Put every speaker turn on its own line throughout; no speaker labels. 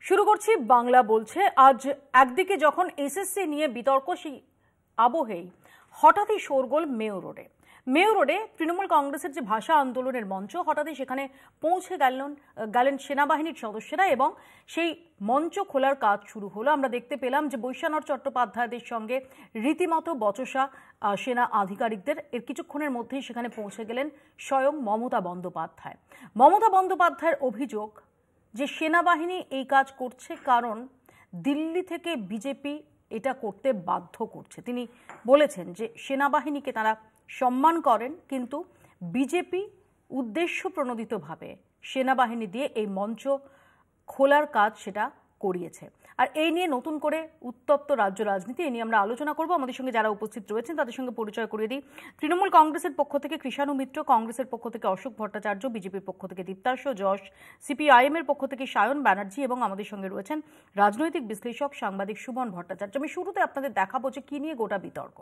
শুরু করছি বাংলা বলছে। আজ একদিকে যখন এসএসসি নিয়ে বিতর্ক, সেই আবহেই হঠাৎই শোরগোল মেয়র রোডে তৃণমূল কংগ্রেসের যে ভাষা আন্দোলনের মঞ্চ, হঠাৎই সেখানে পৌঁছে গেলেন সেনাবাহিনীর সদস্যরা এবং সেই মঞ্চ খোলার কাজ শুরু হলো। আমরা দেখতে পেলাম যে বৈশ্যানর চট্টোপাধ্যায়দের সঙ্গে রীতিমতো বচসা সেনা আধিকারিকদের। এর কিছুক্ষণের মধ্যেই সেখানে পৌঁছে গেলেন স্বয়ং মমতা বন্দ্যোপাধ্যায়ের অভিযোগ যে সেনাবাহিনী এই কাজ করছে কারণ দিল্লি থেকে বিজেপি এটা করতে বাধ্য করছে। তিনি বলেছেন যে সেনাবাহিনীকে তারা সম্মান করেন, কিন্তু বিজেপি উদ্দেশ্যপ্রণোদিতভাবে সেনাবাহিনী দিয়ে এই মঞ্চ খোলার কাজ সেটা করিয়েছে। আর এই নিয়ে নতুন করে উত্তপ্ত রাজ্য রাজনীতি, এই নিয়ে আমরা আলোচনা করব। আমাদের সঙ্গে যারা উপস্থিত রয়েছেন তাদের সঙ্গে পরিচয় করিয়ে দিই। তৃণমূল কংগ্রেসের পক্ষ থেকে কৃষাণু মিত্র, কংগ্রেসের পক্ষ থেকে অশোক ভট্টাচার্য, বিজেপির পক্ষ থেকে দীপ্তাংশু যশ, সিপিআইএম এর পক্ষ থেকে সায়ন ব্যানার্জি এবং আমাদের সঙ্গে রয়েছেন রাজনৈতিক বিশ্লেষক সাংবাদিক সুমন ভট্টাচার্য। আমি শুরুতে আপনাদের দেখাবো যে কি নিয়ে গোটা বিতর্ক।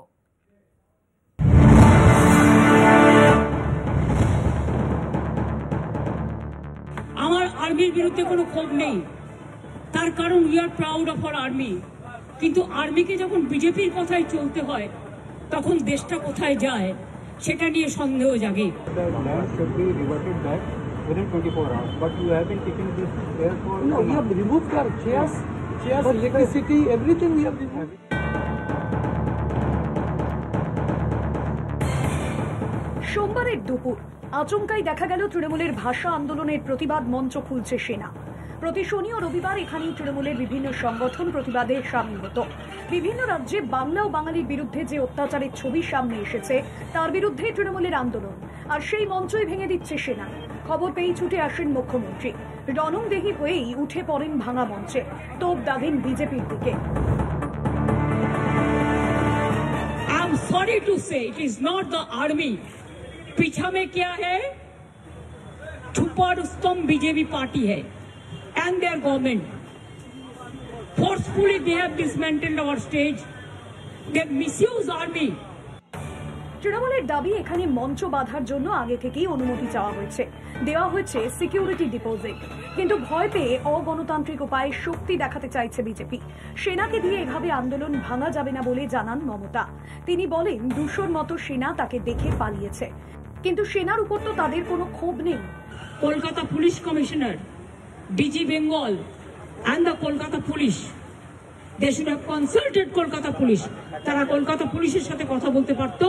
আমার আর্মির বিরুদ্ধে কোনো ক্ষোভ নেই, তার কারণ we are proud of our army. কিন্তু আর্মিকে যখন বিজেপির কথায় চলতে হয় তখন দেশটা কোথায় যায় সেটা নিয়ে সন্দেহ জাগে।
সোমবারের দুপুর আচমকাই দেখা গেল তৃণমূলের ভাষা আন্দোলনের প্রতিবাদ মঞ্চ খুলছে সেনা। প্রতি শনি ও রবিবার এখানেই তৃণমূলের বিভিন্ন সংগঠন প্রতিবাদে সামিল হতো। বিভিন্ন রাজ্যে বাংলা ও বাঙালির বিরুদ্ধে যে অত্যাচারের ছবি সামনে এসেছে তার বিরুদ্ধে তৃণমূলের আন্দোলন, আর সেই মঞ্চই ভেঙে দিচ্ছে সেনা। খবর পেয়েই ছুটে আসেন মুখ্যমন্ত্রী, রণংদেহী হয়েই উঠে পড়েন ভাঙা মঞ্চে, তোপ দাগেন বিজেপির দিকে।
I am sorry to say it is not the army. पीछा में क्या है? छुपा रुस्तम बीजेपी पार्टी है and their government. Forcefully they have dismantled our stage. They misuse army.
তৃণমূলের দাবি এখানে মঞ্চ বাঁধার জন্য আগে থেকেই অনুমতি চাওয়া হয়েছে, দেওয়া হয়েছে সিকিউরিটি ডিপোজিট। কিন্তু ভয় পেয়ে অগণতান্ত্রিক উপায়ে শক্তি দেখাতে চাইছে বিজেপি। সেনাকে দিয়ে এভাবে আন্দোলন ভাঙা যাবে না বলে জানান মমতা। তিনি বলেন 200-র মতো সেনা তাকে দেখে পালিয়েছে, কিন্তু সেনার উপর তো তাদের কোনো ক্ষোভ নেই।
Kolkata police commissioner, DG Bengal and the Kolkata police, they should have consulted Kolkata police. তারা কলকাতা পুলিশের সাথে কথা বলতে পারতো,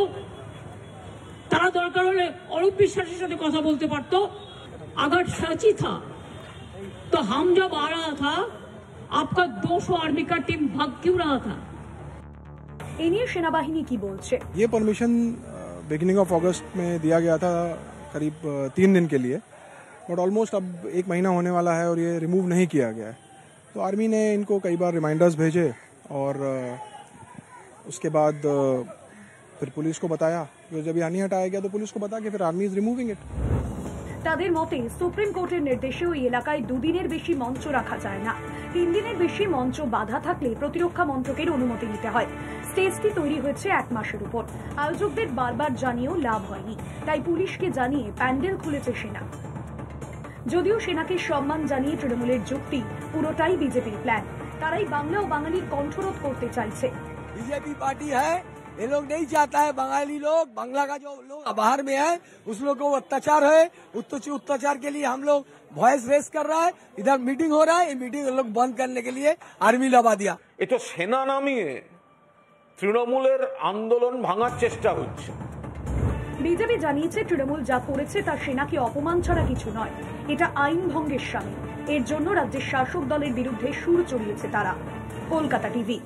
তারা দরকার হলে অরূপ বিশ্বাসের সাথে কথা বলতে পারতো। अगर सच ही था तो हम जब आ रहा था आपका 200 आर्मी का टीम भाग क्यों रहा था?
এই নিয়ে সেনাবাহিনী কি বলছে?
ये परमिशन बिगिनिंग ऑफ अगस्त में दिया गया था करीब 3 दिन के लिए, बट ऑलमोस्ट अब 1 महीना होने वाला है और ये रिमूव नहीं किया गया है। तो आर्मी ने इनको कई बार रिमाइंडर्स भेजे और उसके बाद फिर पुलिस को बताया। जब ये नहीं हटाया गया तो पुलिस को बता के फिर आर्मी इज रिमूविंग इट।
তাদের মতে সুপ্রিম কোর্টের নির্দেশে ওই এলাকায় 2 দিনের বেশি মঞ্চ রাখা যায় না। 3 দিনের বেশি মঞ্চ বাধা থাকলে প্রতিরক্ষা মন্ত্রকের অনুমতি নিতে হয়। স্টেজটি তৈরি হয়েছে 1 মাসের উপর। আয়োজকদের বারবার জানিয়েও লাভ হয়নি, তাই পুলিশকে জানিয়ে প্যান্ডেল খুলেছে সেনা। যদিও সেনাকে সম্মান জানিয়ে তৃণমূলের যুক্তি পুরোটাই বিজেপির প্ল্যান। তারাই বাংলা ও বাঙালির কণ্ঠরোধ করতে চাইছে।
बीजेपी पार्टी है, ये लोग नहीं चाहता है बंगाली लोग, बांग्ला का जो लोग बाहर में है उस लोग को अत्याचार है। अत्याचार के लिए हम लोग वॉइस रेस कर रहा है। इधर मीटिंग हो रहा है, ये मीटिंग लोग बंद करने के लिए आर्मी लगा दिया।
এটা সেনা নামিয়ে তৃণমূলের আন্দোলন ভাঙার চেষ্টা হচ্ছে।
বিজেপি জানিয়েছে তৃণমূল যা করেছে তা সেনাকে অপমান ছাড়া কিছু নয়, এটা আইন ভঙ্গের শামিল। এর জন্য রাজ্যের শাসক দলের বিরুদ্ধে সুর চড়িয়েছে তারা। কলকাতা টিভি।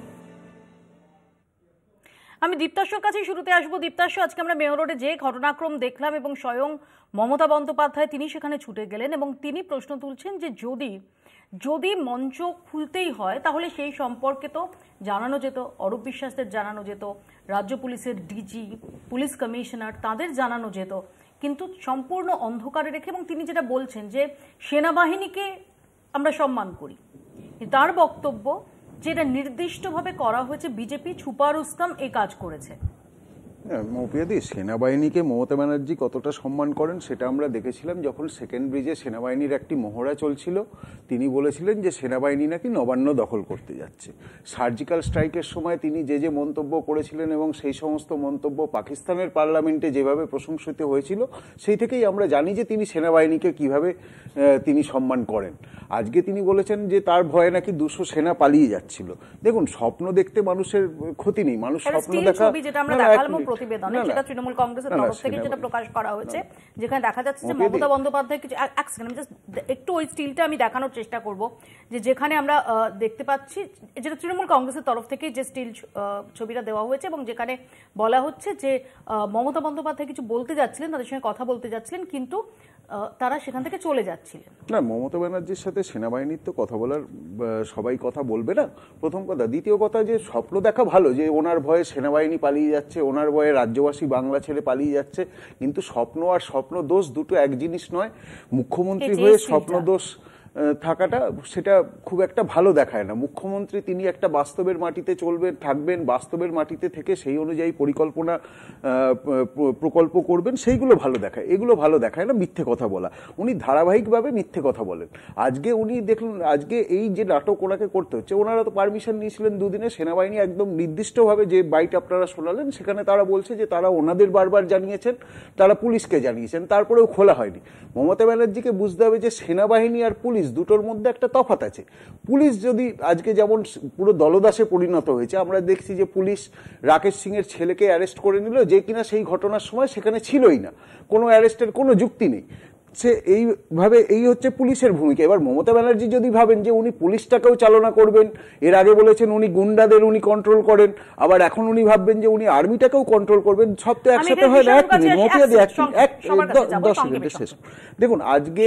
আমি দীপ্তাংশুর কাছেই শুরুতে আসবো। দীপ্তাংশু, আজকে আমরা মেয়র রোডে যে ঘটনাক্রম দেখলাম এবং স্বয়ং মমতা বন্দ্যোপাধ্যায় তিনি সেখানে ছুটে গেলেন এবং তিনি প্রশ্ন তুলছেন যে যদি মঞ্চ খুলতেই হয় তাহলে সেই সম্পর্কে তো জানানো যেত, অরূপ বিশ্বাসদের জানানো যেত, রাজ্য পুলিশের ডিজি, পুলিশ কমিশনার তাদের জানানো যেত, কিন্তু সম্পূর্ণ অন্ধকারে রেখে। এবং তিনি যেটা বলছেন যে সেনাবাহিনীকে আমরা সম্মান করি, তার বক্তব্য যেটা নির্দিষ্টভাবে করা হয়েছে বিজেপি ছুপা রুস্তম এই কাজ করেছে।
মৌপিয়াদি, সেনাবাহিনীকে মমতা ব্যানার্জি কতটা সম্মান করেন সেটা আমরা দেখেছিলাম যখন সেকেন্ড ব্রিজে সেনাবাহিনীর একটি মহড়া চলছিল। তিনি বলেছিলেন যে সেনাবাহিনী নাকি নবান্ন দখল করতে যাচ্ছে। সার্জিক্যাল স্ট্রাইকের সময় তিনি যে যে মন্তব্য করেছিলেন এবং সেই সমস্ত মন্তব্য পাকিস্তানের পার্লামেন্টে যেভাবে প্রশংসিত হয়েছিল, সেই থেকেই আমরা জানি যে তিনি সেনাবাহিনীকে কিভাবে তিনি সম্মান করেন। আজকে তিনি বলেছেন যে তার ভয়ে নাকি 200 সেনা পালিয়ে যাচ্ছিল। দেখুন, স্বপ্ন দেখতে মানুষের ক্ষতি নেই, মানুষ স্বপ্ন দেখা
প্রতিবেদনে সেটা তৃণমূল কংগ্রেসের তরফ থেকে যেটা প্রকাশ করা হয়েছে, যেখানে দেখা যাচ্ছে যে মমতা বন্দ্যোপাধ্যায় কিছু একটু ওই স্টিলটা আমি দেখানোর চেষ্টা করব, যে যেখানে আমরা দেখতে পাচ্ছি যেটা তৃণমূল কংগ্রেসের তরফ থেকে যে স্টিল ছবিটা দেওয়া হয়েছে এবং যেখানে বলা হচ্ছে যে মমতা বন্দ্যোপাধ্যায় কিছু বলতে যাচ্ছিলেন, তাদের সঙ্গে কথা বলতে যাচ্ছিলেন, কিন্তু তারা সেখান থেকে চলে যাচ্ছিলেন।
না, মমতা ব্যানার্জির সাথে সেনাবাহিনীর তো কথা বলার সবাই কথা বলবে না, প্রথম কথা। দ্বিতীয় কথা, যে স্বপ্ন দেখা ভালো, যে ওনার ভয়ে সেনাবাহিনী পালিয়ে যাচ্ছে, ওনার ভয়ে রাজ্যবাসী বাংলা ছেড়ে পালিয়ে যাচ্ছে, কিন্তু স্বপ্ন আর স্বপ্ন দোষ দুটো এক জিনিস নয়। মুখ্যমন্ত্রী হয়ে স্বপ্ন দোষ থাকাটা সেটা খুব একটা ভালো দেখায় না। মুখ্যমন্ত্রী তিনি একটা বাস্তবের মাটিতে চলবেন, থাকবেন, বাস্তবের মাটিতে থেকে সেই অনুযায়ী পরিকল্পনা প্রকল্প করবেন, সেইগুলো ভালো দেখায়। এগুলো ভালো দেখায় না মিথ্যে কথা বলা। উনি ধারাবাহিকভাবে মিথ্যে কথা বলেন। আজকে উনি দেখুন, আজকে এই যে নাটক ওনাকে করতে হচ্ছে, ওনারা তো পারমিশন নিয়েছিলেন দুদিনে। সেনাবাহিনী একদম নির্দিষ্টভাবে যে বাইট আপনারা শোনালেন সেখানে তারা বলছে যে তারা ওনাদের বারবার জানিয়েছেন, তারা পুলিশকে জানিয়েছেন, তারপরেও খোলা হয়নি। মমতা ব্যানার্জিকে বুঝতে হবে যে সেনাবাহিনী আর পুলিশ দুটোর মধ্যে একটা তফাৎ আছে। পুলিশ যদি আজকে যেমন পুরো দলদাসে পরিণত হয়েছে, আমরা দেখছি যে পুলিশ রাকেশ সিং এর ছেলেকে অ্যারেস্ট করে নিল, যে কিনা সেই ঘটনার সময় সেখানে ছিলই না, কোনো অ্যারেস্টের কোনো যুক্তি নেই। সে এইভাবে, এই হচ্ছে পুলিশের ভূমিকা। এবার মমতা ব্যানার্জি যদি ভাবেন যে উনি পুলিশটাকেও চালনা করবেন, এর আগে বলেছেন উনি গুন্ডাদের উনি কন্ট্রোল করেন, আবার এখন উনি ভাববেন যে উনি আর্মিটাকেও কন্ট্রোল করবেন, সব তো একসাথে হয় না। শেষ দেখুন, আজকে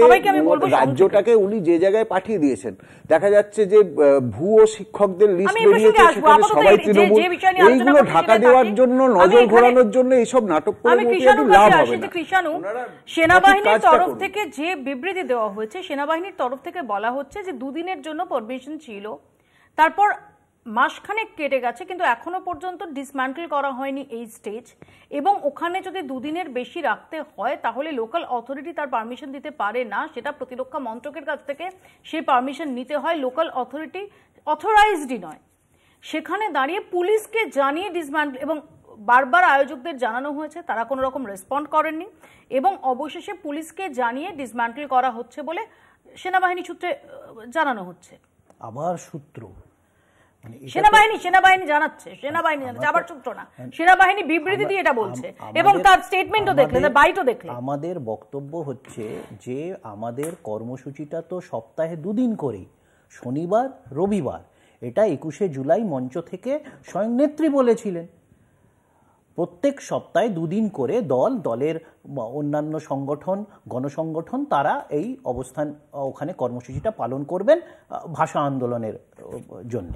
রাজ্যটাকে উনি যে জায়গায় পাঠিয়ে দিয়েছেন, দেখা যাচ্ছে যে ভুয়ো শিক্ষকদের লিস্ট বেরিয়েছে, সেখানে সবাই তৃণমূল। এইগুলো ঢাকা দেওয়ার জন্য, নজর ঘোরানোর জন্য এইসব নাটক করে লাভ হবে না।
সেনাবাহিনীর তরফ থেকে যে বিবৃতি দেওয়া হয়েছে, সেনাবাহিনীর তরফ থেকে বলা হচ্ছে যে দুদিনের জন্য পারমিশন ছিল, তারপর মাসখানেক কেটে গেছে, কিন্তু এখনো পর্যন্ত ডিসম্যান্টেল করা হয়নি এই স্টেজ, এবং ওখানে যদি দুদিনের বেশি রাখতে হয় তাহলে লোকাল অথরিটি তার পারমিশন দিতে পারে না, সেটা প্রতিরক্ষা মন্ত্রকের কাছ থেকে সেই পারমিশন নিতে হয়, লোকাল অথরিটি অথরাইজডই নয়। সেখানে দাঁড়িয়ে পুলিশকে জানিয়ে ডিসম্যান্টেল, এবং বারবার আয়োজকদের জানানো হয়েছে, তারা কোনো রকম রেসপন্ড করেননি, এবং অবশেষে পুলিশকে জানিয়ে ডিসম্যান্টেল করা হচ্ছে বলে সেনাবাহিনী সূত্রে জানানো হচ্ছে।
আবার সূত্র
সেনাবাহিনী জানাচ্ছে, আবার সূত্র না, সেনাবাহিনী বিবৃতি দিয়ে এটা বলছে, এবং তার স্টেটমেন্টও দেখলেন, বাইটও দেখলেন।
আমাদের বক্তব্য হচ্ছে যে আমাদের কর্মসূচিটা তো সপ্তাহে 2 দিন করেই, শনিবার রবিবার। এটা 21শে জুলাই মঞ্চ থেকে স্বয়ং নেত্রী বলেছিলেন প্রত্যেক সপ্তাহে 2 দিন করে দলের অন্যান্য সংগঠন, গণসংগঠন, তারা এই অবস্থান ওখানে কর্মসূচিটা পালন করবেন ভাষা আন্দোলনের জন্য।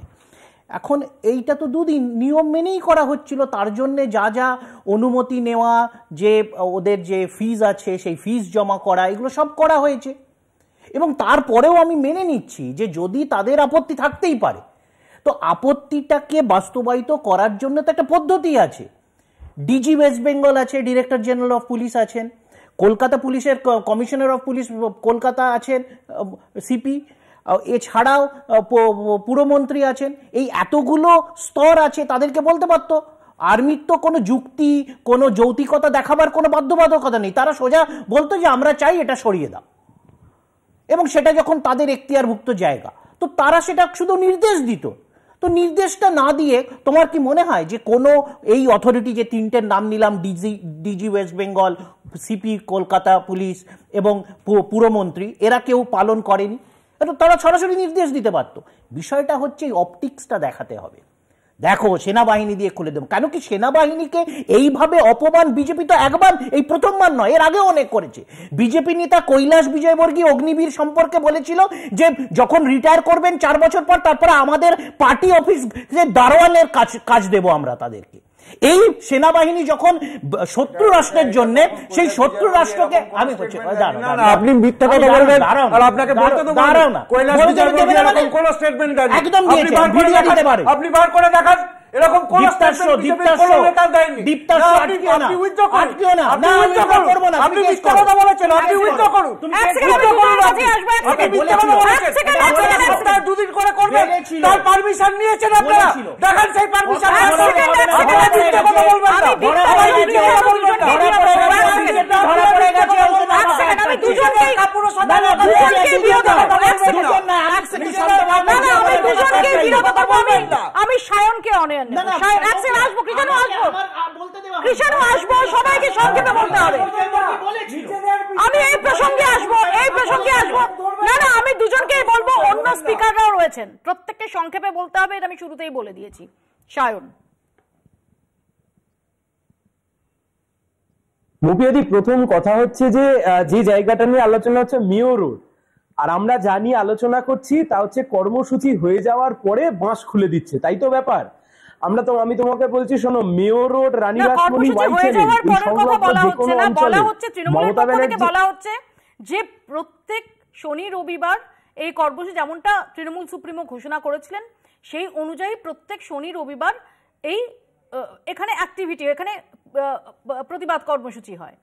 এখন এইটা তো 2 দিন নিয়ম মেনেই করা হচ্ছিল, তার জন্য যা যা অনুমতি নেওয়া, যে ওদের যে ফিজ আছে সেই ফিজ জমা করা, এগুলো সব করা হয়েছে। এবং তারপরেও আমি মেনে নিচ্ছি যে যদি তাদের আপত্তি থাকতেই পারে, তো আপত্তিটাকে বাস্তবায়িত করার জন্য তো একটা পদ্ধতি আছে। ডিজি ওয়েস্ট বেঙ্গল আছে, ডিরেক্টর জেনারেল অফ পুলিশ আছেন, কলকাতা পুলিশের কমিশনার অফ পুলিশ কলকাতা আছেন সিপি, এছাড়াও পুরমন্ত্রী আছেন। এই এতগুলো স্তর আছে, তাদেরকে বলতে পারতো। আর্মির তো কোনো যুক্তি, কোনো যৌক্তিকতা দেখাবার কোনো বাধ্যবাধকতা নেই, তারা সোজা বলতো যে আমরা চাই এটা সরিয়ে দাও, এবং সেটা যখন তাদের এখতিয়ারভুক্ত জায়গা, তো তারা সেটা শুধু নির্দেশ দিত। তো নির্দেশটা না দিয়ে তোমার কি মনে হয় যে কোনো এই অথরিটি, যে 3টের নাম নিলাম, DG West Bengal, CP Kolkata police এবং পুরমন্ত্রী, এরা কেউ পালন করেনি? তারা সরাসরি নির্দেশ দিতে পারতো। বিষয়টা হচ্ছে এই অপটিক্সটা দেখাতে হবে। দেখো সেনাবাহিনী দিয়ে খুলে দেবো, কেন কি সেনাবাহিনীকে এইভাবে অপমান বিজেপি তো একবার, এই প্রথমবার নয়, এর আগে অনেক করেছে। বিজেপি নেতা কৈলাস বিজয়বর্গীয় অগ্নিবীর সম্পর্কে বলেছিল যে যখন রিটায়ার করবেন 4 বছর পর, তারপরে আমাদের পার্টি অফিস দারোয়ানের কাজ দেবো আমরা তাদেরকে। এই সেনাবাহিনী যখন শত্রু রাষ্ট্রের জন্য, সেই শত্রু রাষ্ট্রকে আমি
আপনি মিথ্যা কথা বলবেন, আর আপনাকে বলতে তো দাঁড়াও না, কৈলাস বিজয়বর্গীয় এরকম কোন স্টেটমেন্ট দেন,
একদম দিয়েছে, ভিডিও দিতে পারে,
আপনি বার করে দেখান। এরকম কোন স্টেটমেন্ট বিজেপির কোন নেতা দেয়নি। আপনি উইথড্র করুন, আপনি মিথ্যা কথা বলেছেন, আপনি উইথড্র করুন, আপনি মিথ্যা কথা বলেছেন, আপনারা দুদিন করে করবেন, তার পারমিশন নিয়েছেন আপনারা, দেখেন সেই পারমিশন আপনারা মিথ্যা কথা বলবেন না, সবাই মিথ্যা কথা বলবেন না, ধরা পড়ে গেছে আমি দুজনকে পুরো সন্ধান
আমি সায়নকে অনিয়ন আসবো, কৃষাণু আসবো, সবাইকে সংক্ষেপে বলতে হবে। আমি এই প্রসঙ্গে আসবো না, আমি দুজনকেই বলবো, অন্য স্পিকাররাও রয়েছেন, প্রত্যেককে সংক্ষেপে বলতে হবে, এটা আমি শুরুতেই বলে দিয়েছি। সায়ন।
মুপিয়াদি, প্রথম কথা হচ্ছে যে জায়গাটা নিয়ে আলোচনা হচ্ছে মেয়ো রোড, আর আমরা যা নিয়ে আলোচনা করছি তা হচ্ছে কর্মসূচি হয়ে যাওয়ার পরে বাঁশ খুলে দিচ্ছে, তাই তো ব্যাপার। আমি তোমাকে বলছি, শোনো, মেয়ো রোড, রানী রাসমণি,
বলা হচ্ছে যে প্রত্যেক শনি রবিবার এই কর্মসূচি, যেমনটা তৃণমূল সুপ্রিমো ঘোষণা করেছিলেন, সেই অনুযায়ী প্রত্যেক শনি রবিবার এই এখানে অ্যাক্টিভিটি, এখানে প্রতিবাদ কর্মসূচি হয়।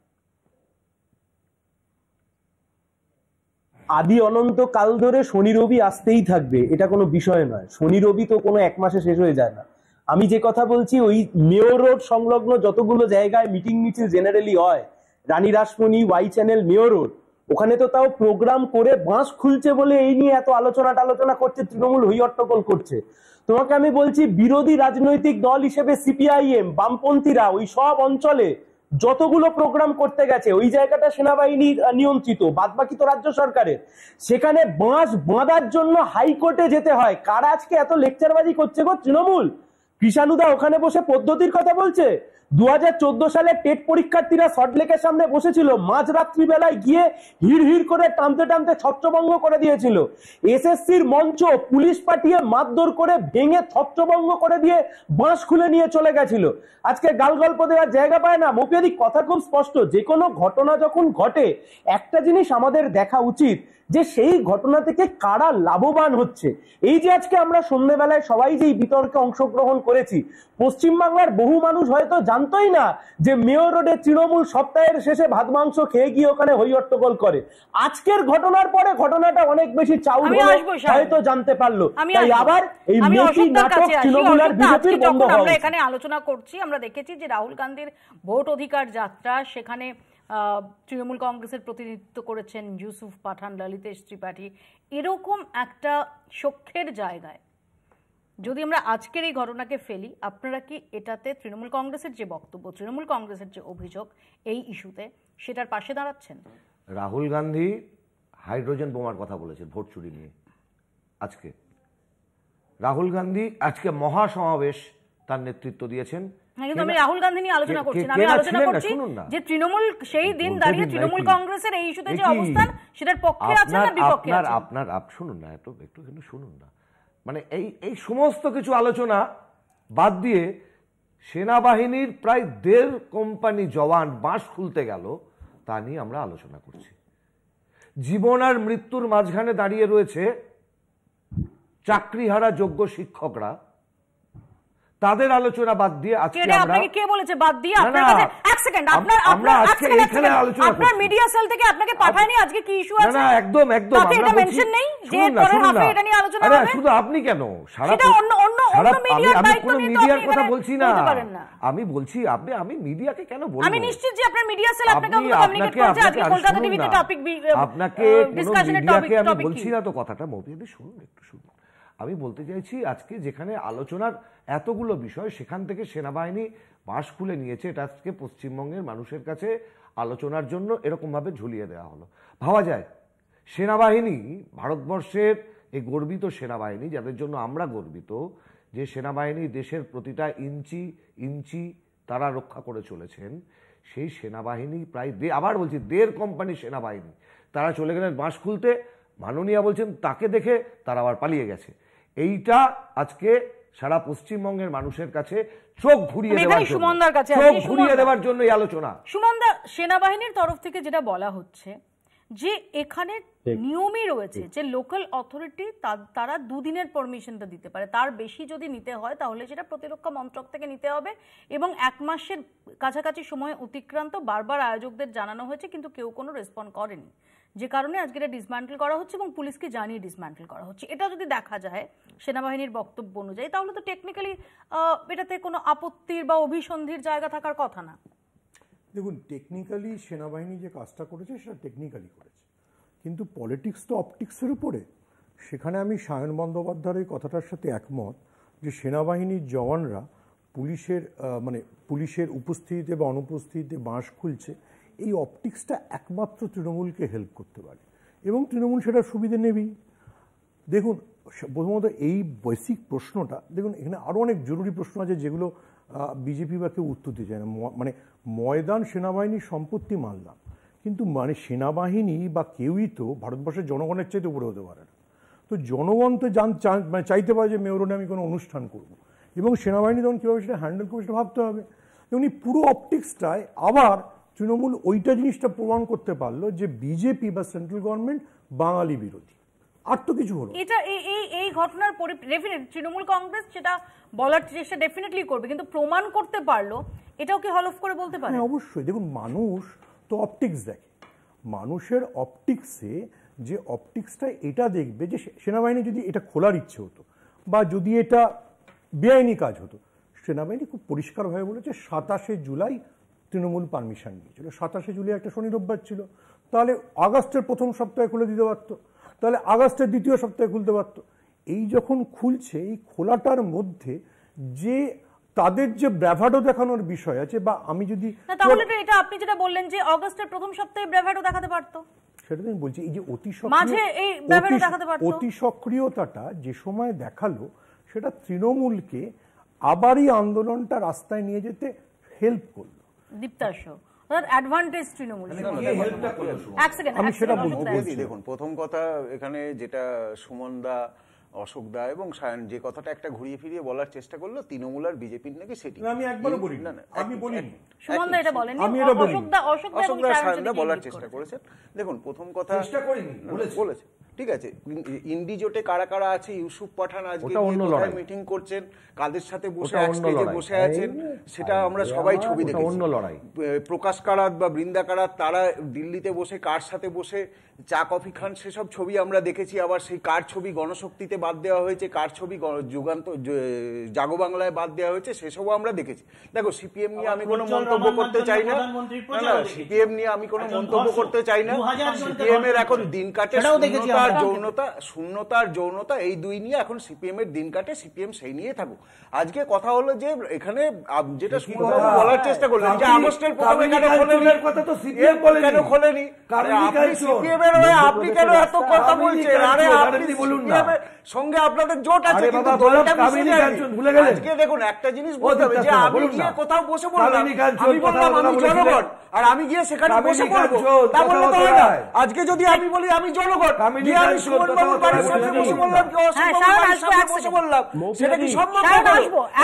আদি অনন্ত কাল ধরে শনি রবি আসতেই থাকবে, এটা কোনো বিষয় নয়। শনি রবি তো কোনো এক মাসে শেষ হয়ে যায় না। আমি যে কথা বলছি, ওই মেয়ো রোড সংলগ্ন যতগুলো জায়গায় মিটিং মিছিল জেনারেলি হয়, Rani Rashmoni, Y channel, Mayo road, ওখানে তো তাও প্রোগ্রাম করে বাঁশ খুলছে বলে এই নিয়ে এত আলোচনা করছে, তৃণমূল হইহট্টগোল করছে। তোমাকে আমি বলছি, বিরোধী রাজনৈতিক দল হিসেবে সিপিআইএম, বামপন্থীরা ওই সব অঞ্চলে যতগুলো প্রোগ্রাম করতে গেছে, ওই জায়গাটা সেনাবাহিনী নিয়ন্ত্রিত, বাদবাকি তো রাজ্য সরকারের। সেখানে বাঁশ বাঁধার জন্য হাইকোর্টে যেতে হয়। কারা আজকে এত লেকচারবাজি করছে গো? তৃণমূল। কৃষাণুদা ওখানে বসে পদ্ধতির কথা বলছে। 2014 সালে টেট পরীক্ষার্থীরা সল্টলেকের সামনে বসেছিল, মাঝরাত্রি বেলায় গিয়ে হিড় করে টানতে ছত্রভঙ্গ করে দিয়েছিল। এসএসসির মঞ্চ পুলিশ পাঠিয়ে মারধর করে ভেঙে ছত্রভঙ্গ করে দিয়ে বাঁশ খুলে নিয়ে চলে গেছিল। আজকে গাল গল্প দেওয়ার জায়গা পায় না। মুপিয়াদি, কথা খুব স্পষ্ট, যে কোনো ঘটনা যখন ঘটে, একটা জিনিস আমাদের দেখা উচিত যে সেই ঘটনা থেকে কারা লাভবান হচ্ছে। এই যে আজকে আমরা সন্ধ্যেবেলায় সবাই যে বিতর্কে অংশগ্রহণ করেছি, পশ্চিমবাংলার বহু মানুষ হয়তো জানতোই না যে মেয়ো রোডে তৃণমূল সপ্তাহের শেষে ভাত মাংস খেয়ে গিয়ে ওখানে হইহট্টগোল করে। আজকের ঘটনার পরে ঘটনাটা অনেক বেশি চাউল হয়তো জানতে পারলো। তাই আবার এই মেকি নাটক তৃণমূল আর বিজেপির বন্ধ হওয়া উচিত।
এখানে আলোচনা করছি, আমরা দেখেছি যে রাহুল গান্ধীর ভোট অধিকার যাত্রা, সেখানে তৃণমূল কংগ্রেসের প্রতিনিধিত্ব করেছেন ইউসুফ পাঠান, ললিতেশ ত্রিপাঠী। এরকম একটা শোকের জায়গায় যদি আমরা আজকের এই ঘটনাকে ফেলি, আপনারা কি এটাতে তৃণমূল কংগ্রেসের যে বক্তব্য, তৃণমূল কংগ্রেসের যে অভিযোগ এই ইস্যুতে, সেটার পাশে দাঁড়াচ্ছেন?
রাহুল গান্ধী হাইড্রোজেন বোমার কথা বলেছেন ভোট চুরি নিয়ে। আজকে রাহুল গান্ধী আজকে মহাসমাবেশ তার নেতৃত্ব দিয়েছেন।
কিন্তু আমি রাহুল গান্ধী নিয়ে আলোচনা করছি না, আমি আলোচনা করছি যে তৃণমূল সেই দিন দাঁড়িয়ে তৃণমূল কংগ্রেসের এই ইস্যুতে যে অবস্থান, সেটার পক্ষে আছেন না বিপক্ষে আছেন?
আপনার শুনুন না, একটু কিন্তু শুনুন না। মানে এই সমস্ত কিছু আলোচনা বাদ দিয়ে সেনাবাহিনীর প্রায় 1.5 কোম্পানি জওয়ান বাঁশ খুলতে গেল, তা নিয়ে আমরা আলোচনা করছি। জীবন আর মৃত্যুর মাঝখানে দাঁড়িয়ে রয়েছে চাকরিহারা যোগ্য শিক্ষকরা, তাদের আলোচনা বাদ দিয়ে আজকে আমরা
কে বলেছে বাদ দিয়ে? আপনার কাছে এক সেকেন্ড, আমরা আজকে এখানে আলোচনা করছি, আপনার মিডিয়া সেল থেকে আপনাকে পাঠায়নি আজকে কি ইস্যু আছে?
না একদম আমরা
এটা মেনশন নেই যে পরের হাফে এটা নিয়ে আলোচনা হবে।
শুধু আপনি কেন,
সেটা অন্য মিডিয়ার দায়িত্ব নিয়ে তো
মিডিয়ার কথা বলছি না,
না
আমি বলছি আমি মিডিয়াকে কেন বলবো?
আমি নিশ্চিত যে আপনার মিডিয়া সেল আপনাকে কমিউনিকেট করেছে আজকে কলকাতা টিভিতে টপিক
আপনাকে ডিসকাশনের টপিক আমি বলছি না তো কথাটা। মৌপিয়াদি শুনুন, একটু শুনুন। আমি বলতে চাইছি আজকে যেখানে আলোচনার এতগুলো বিষয়, সেখান থেকে সেনাবাহিনী বাঁশ খুলে নিয়েছে, এটা আজকে পশ্চিমবঙ্গের মানুষের কাছে আলোচনার জন্য এরকমভাবে ঝুলিয়ে দেওয়া হলো। ভাবা যায় সেনাবাহিনী, ভারতবর্ষের এই গর্বিত সেনাবাহিনী, যাদের জন্য আমরা গর্বিত, যে সেনাবাহিনী দেশের প্রতিটা ইঞ্চি ইঞ্চি তারা রক্ষা করে চলেছেন, সেই সেনাবাহিনী প্রায় আবার বলছি 1.5 কোম্পানি সেনাবাহিনী, তারা চলে গেলেন বাঁশ খুলতে। মাননীয়া বলছেন তাকে দেখে তারা আবার পালিয়ে গেছে। এইটা আজকে সারা পশ্চিমবঙ্গের মানুষের কাছে চোখ ঘুরিয়ে দেওয়ার জন্য এই আলোচনা।
সুমনদা, সেনাবাহিনীর তরফ থেকে যেটা বলা হচ্ছে যে এখানে নিয়মই রয়েছে যে লোকাল অথরিটি তারা 2 দিনের পারমিশনটা দিতে পারে, তার বেশি যদি নিতে হয় তাহলে সেটা প্রতিরক্ষা মন্ত্রক থেকে নিতে হবে এবং 1 মাসের কাছাকাছি সময় অতিক্রান্ত বারবার আয়োজকদের জানানো হয়েছে কিন্তু কেউ কোনো রেসপন্ড করেনি, যে কারণে আজকে এটা ডিসম্যান্টেল করা হচ্ছে এবং পুলিশকে জানিয়ে ডিসম্যান্টেল করা হচ্ছে। এটা যদি দেখা যায় সেনাবাহিনীর বক্তব্য অনুযায়ী তাহলে তো টেকনিক্যালি এটাতে কোনো আপত্তির বা অভিসন্ধির জায়গা থাকার কথা না।
দেখুন, টেকনিক্যালি সেনাবাহিনী যে কাজটা করেছে সেটা টেকনিক্যালি করেছে, কিন্তু পলিটিক্স তো অপটিক্সের উপরে। সেখানে আমি সায়ন বন্দ্যোপাধ্যায়ের এই কথাটার সাথে একমত যে সেনাবাহিনীর জওয়ানরা পুলিশের উপস্থিতিতে বা অনুপস্থিতিতে বাঁশ খুলছে, এই অপটিক্সটা একমাত্র তৃণমূলকে হেল্প করতে পারে এবং তৃণমূল সেটার সুবিধে নেবেই। দেখুন, প্রথমত এই বেসিক প্রশ্নটা, দেখুন এখানে আরও অনেক জরুরি প্রশ্ন আছে যেগুলো বিজেপি বা কেউ উত্তর দিতে চায় না। ময়দান সেনাবাহিনীর সম্পত্তি মানলাম, কিন্তু সেনাবাহিনী বা কেউই তো ভারতবর্ষের জনগণের চাইতে উপরে হতে পারে না। তো জনগণ তো চাইতে পারে যে মেয়রনে আমি কোনো অনুষ্ঠান করব, এবং সেনাবাহিনী তখন কীভাবে সেটা হ্যান্ডেল করবে সেটা ভাবতে হবে। তেমনি পুরো অপটিক্সটায় আবার তৃণমূল ওইটা জিনিসটা প্রমাণ করতে পারলো যে বিজেপি বা সেন্ট্রাল গভর্নমেন্ট বাঙালি বিরোধী, আর তো কিছু হলো।
এটা এই ঘটনার তৃণমূল কংগ্রেস সেটা বলার চেষ্টা ডেফিনেটলি করবে, কিন্তু প্রমাণ করতে পারলো এটাও কি হলফ করে বলতে পারে?
হ্যাঁ, অবশ্যই। দেখুন, মানুষ তো অপটিক্স দেখে, মানুষের অপটিক্সে যে অপটিক্সটা এটা দেখবে যে সেনাবাহিনী যদি এটা খোলার ইচ্ছে হতো বা যদি এটা বেআইনি কাজ হতো, সেনাবাহিনী খুব পরিষ্কারভাবে বলেছে 27শে জুলাই তৃণমূল পারমিশন নিয়েছিল। 27শে জুলাই একটা শনি রোববার ছিল, তাহলে আগস্টের প্রথম সপ্তাহে খুলে দিতে পারতো, তাহলে আগস্টের দ্বিতীয় সপ্তাহে খুলতে পারতো। এই যখন খুলছে, এই খোলাটার মধ্যে যে তাদের যে ব্র্যাভাডো দেখানোর বিষয় আছে, বা আমি যদি
তাহলে এটা আপনি যেটা বললেন যে আগস্টের প্রথম সপ্তাহে ব্র্যাভাডো দেখাতে পারতো,
সেটা আমি বলছি। এই যে অতি সক্রিয়তাটা যে সময় দেখালো, সেটা তৃণমূলকে আবারই আন্দোলনটা রাস্তায় নিয়ে যেতে হেল্প করলো।
আমি সেটা বলছি। দেখুন, প্রথম কথা এখানে যেটা সুমন দা, অশোক দা এবং সায়ন যে কথাটা একটা ঘুরিয়ে ফিরিয়ে বলার চেষ্টা করলো, তৃণমূল আর বিজেপির নাকি সেটি
আমি একবারও বলি না, আমি বলিনি,
সুমন দা এটা বলেন,
আমি এটা বলি,
অশোক দা
সায়ন দা বলার চেষ্টা করেছেন। দেখুন, প্রথম কথা চেষ্টা করিনি, বলেছে, ঠিক আছে। ইন্ডি জোটে কারা কারা আছে, ইউসুফ পাঠান আজকে মিটিং করছেন, কাদের সাথে বসে বসে আছেন, সেটা আমরা সবাই ছবি দেখেছি।
অন্য লড়াই।
প্রকাশ কারাত বা বৃন্দা কারাত তারা দিল্লিতে বসে কার সাথে বসে চা কফি খান, সেসব ছবি আমরা দেখেছি। আবার সেই কার ছবি গণশক্তিতে বাদ দেওয়া হয়েছে, কার ছবি জাগো বাংলায় বাদ দেওয়া হয়েছে, সেসবও আমরা দেখেছি। দেখো, সিপিএম নিয়ে আমি কোনো মন্তব্য করতে চাই না, সিপিএম নিয়ে আমি কোনো মন্তব্য করতে চাই না। সিপিএম এর এখন দিন কাটে শূন্যতা আর যৌনতা, এই দুই নিয়ে এখন সিপিএম এর দিন কাটে, সিপিএম সেই নিয়ে থাকুক। আজকে কথা হলো যে এখানে যেটা সুমনবাবু বলার চেষ্টা করলেন যে আগস্টের প্রথমে কেন খোলেনি, সিপিএম এর হয়ে আপনি কেন এত কথা বলছেন? আরে আপনি বলুন না, সঙ্গে আপনাদের জোট আছে, কিন্তু আজকে দেখুন একটা জিনিস বলতে হবে যে আমি গিয়ে কোথাও বসে বললাম, আমি বললাম আমি জনগণ, আর আমি গিয়ে সেখানে বসে পড়বো, তা বললে তো হয় না। আজকে যদি আমি বলি আমি জনগণ, গিয়ে আমি সুমনবাবুর বাড়ির সামনে বসে বললাম, কি অশোকবাবুর বাড়ির সামনে বসে বললাম, সেটা কি সম্ভব?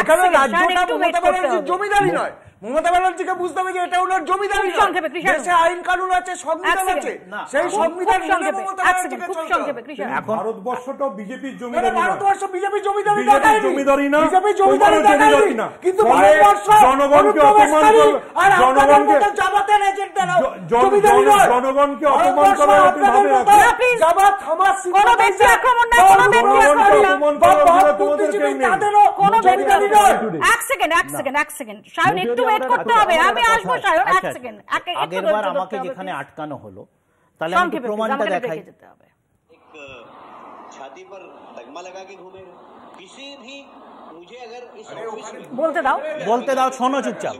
এখানে রাজ্যটা মমতা ব্যানার্জির জমিদারি নয়। মমতা ব্যানার্জিকে বুঝতে হবে যে এটা ওনার জমিদারি নয়, দেশে আইন কানুন আছে, সংবিধান আছে, সেই সংবিধান মেনে মমতা ব্যানার্জিকে চলতে হবে।
ভারতবর্ষটাও বিজেপির জমিদারি না,
ভারতবর্ষ বিজেপির জমিদারি
না,
বিজেপির জমিদারি না, কিন্তু ভারতবর্ষ
জনগণকে অপমান করে,
আর জনগণকে জামাতের এজেন্টরা জমিদারি নয়,
জনগণকে অপমান করে আপনি ভাবেন
জামাত হামাস
কোন ব্যক্তি আক্রমণ না, কোন ব্যক্তি আক্রমণ না, কোন জমিদারি নয়। এক সেকেন্ড সায়ন, একটু ওয়েট করতে হবে, আমি আসবো সায়ন, এক সেকেন্ড।
আগেরবার আমাকে যেখানে আটকানো হলো, তাহলে আমাকে প্রমাণটা দেখাই।
छाती पर तगमा लगा के घूमेगा किसी भी, मुझे अगर इस
বলতে দাও
শোনো চুপচাপ,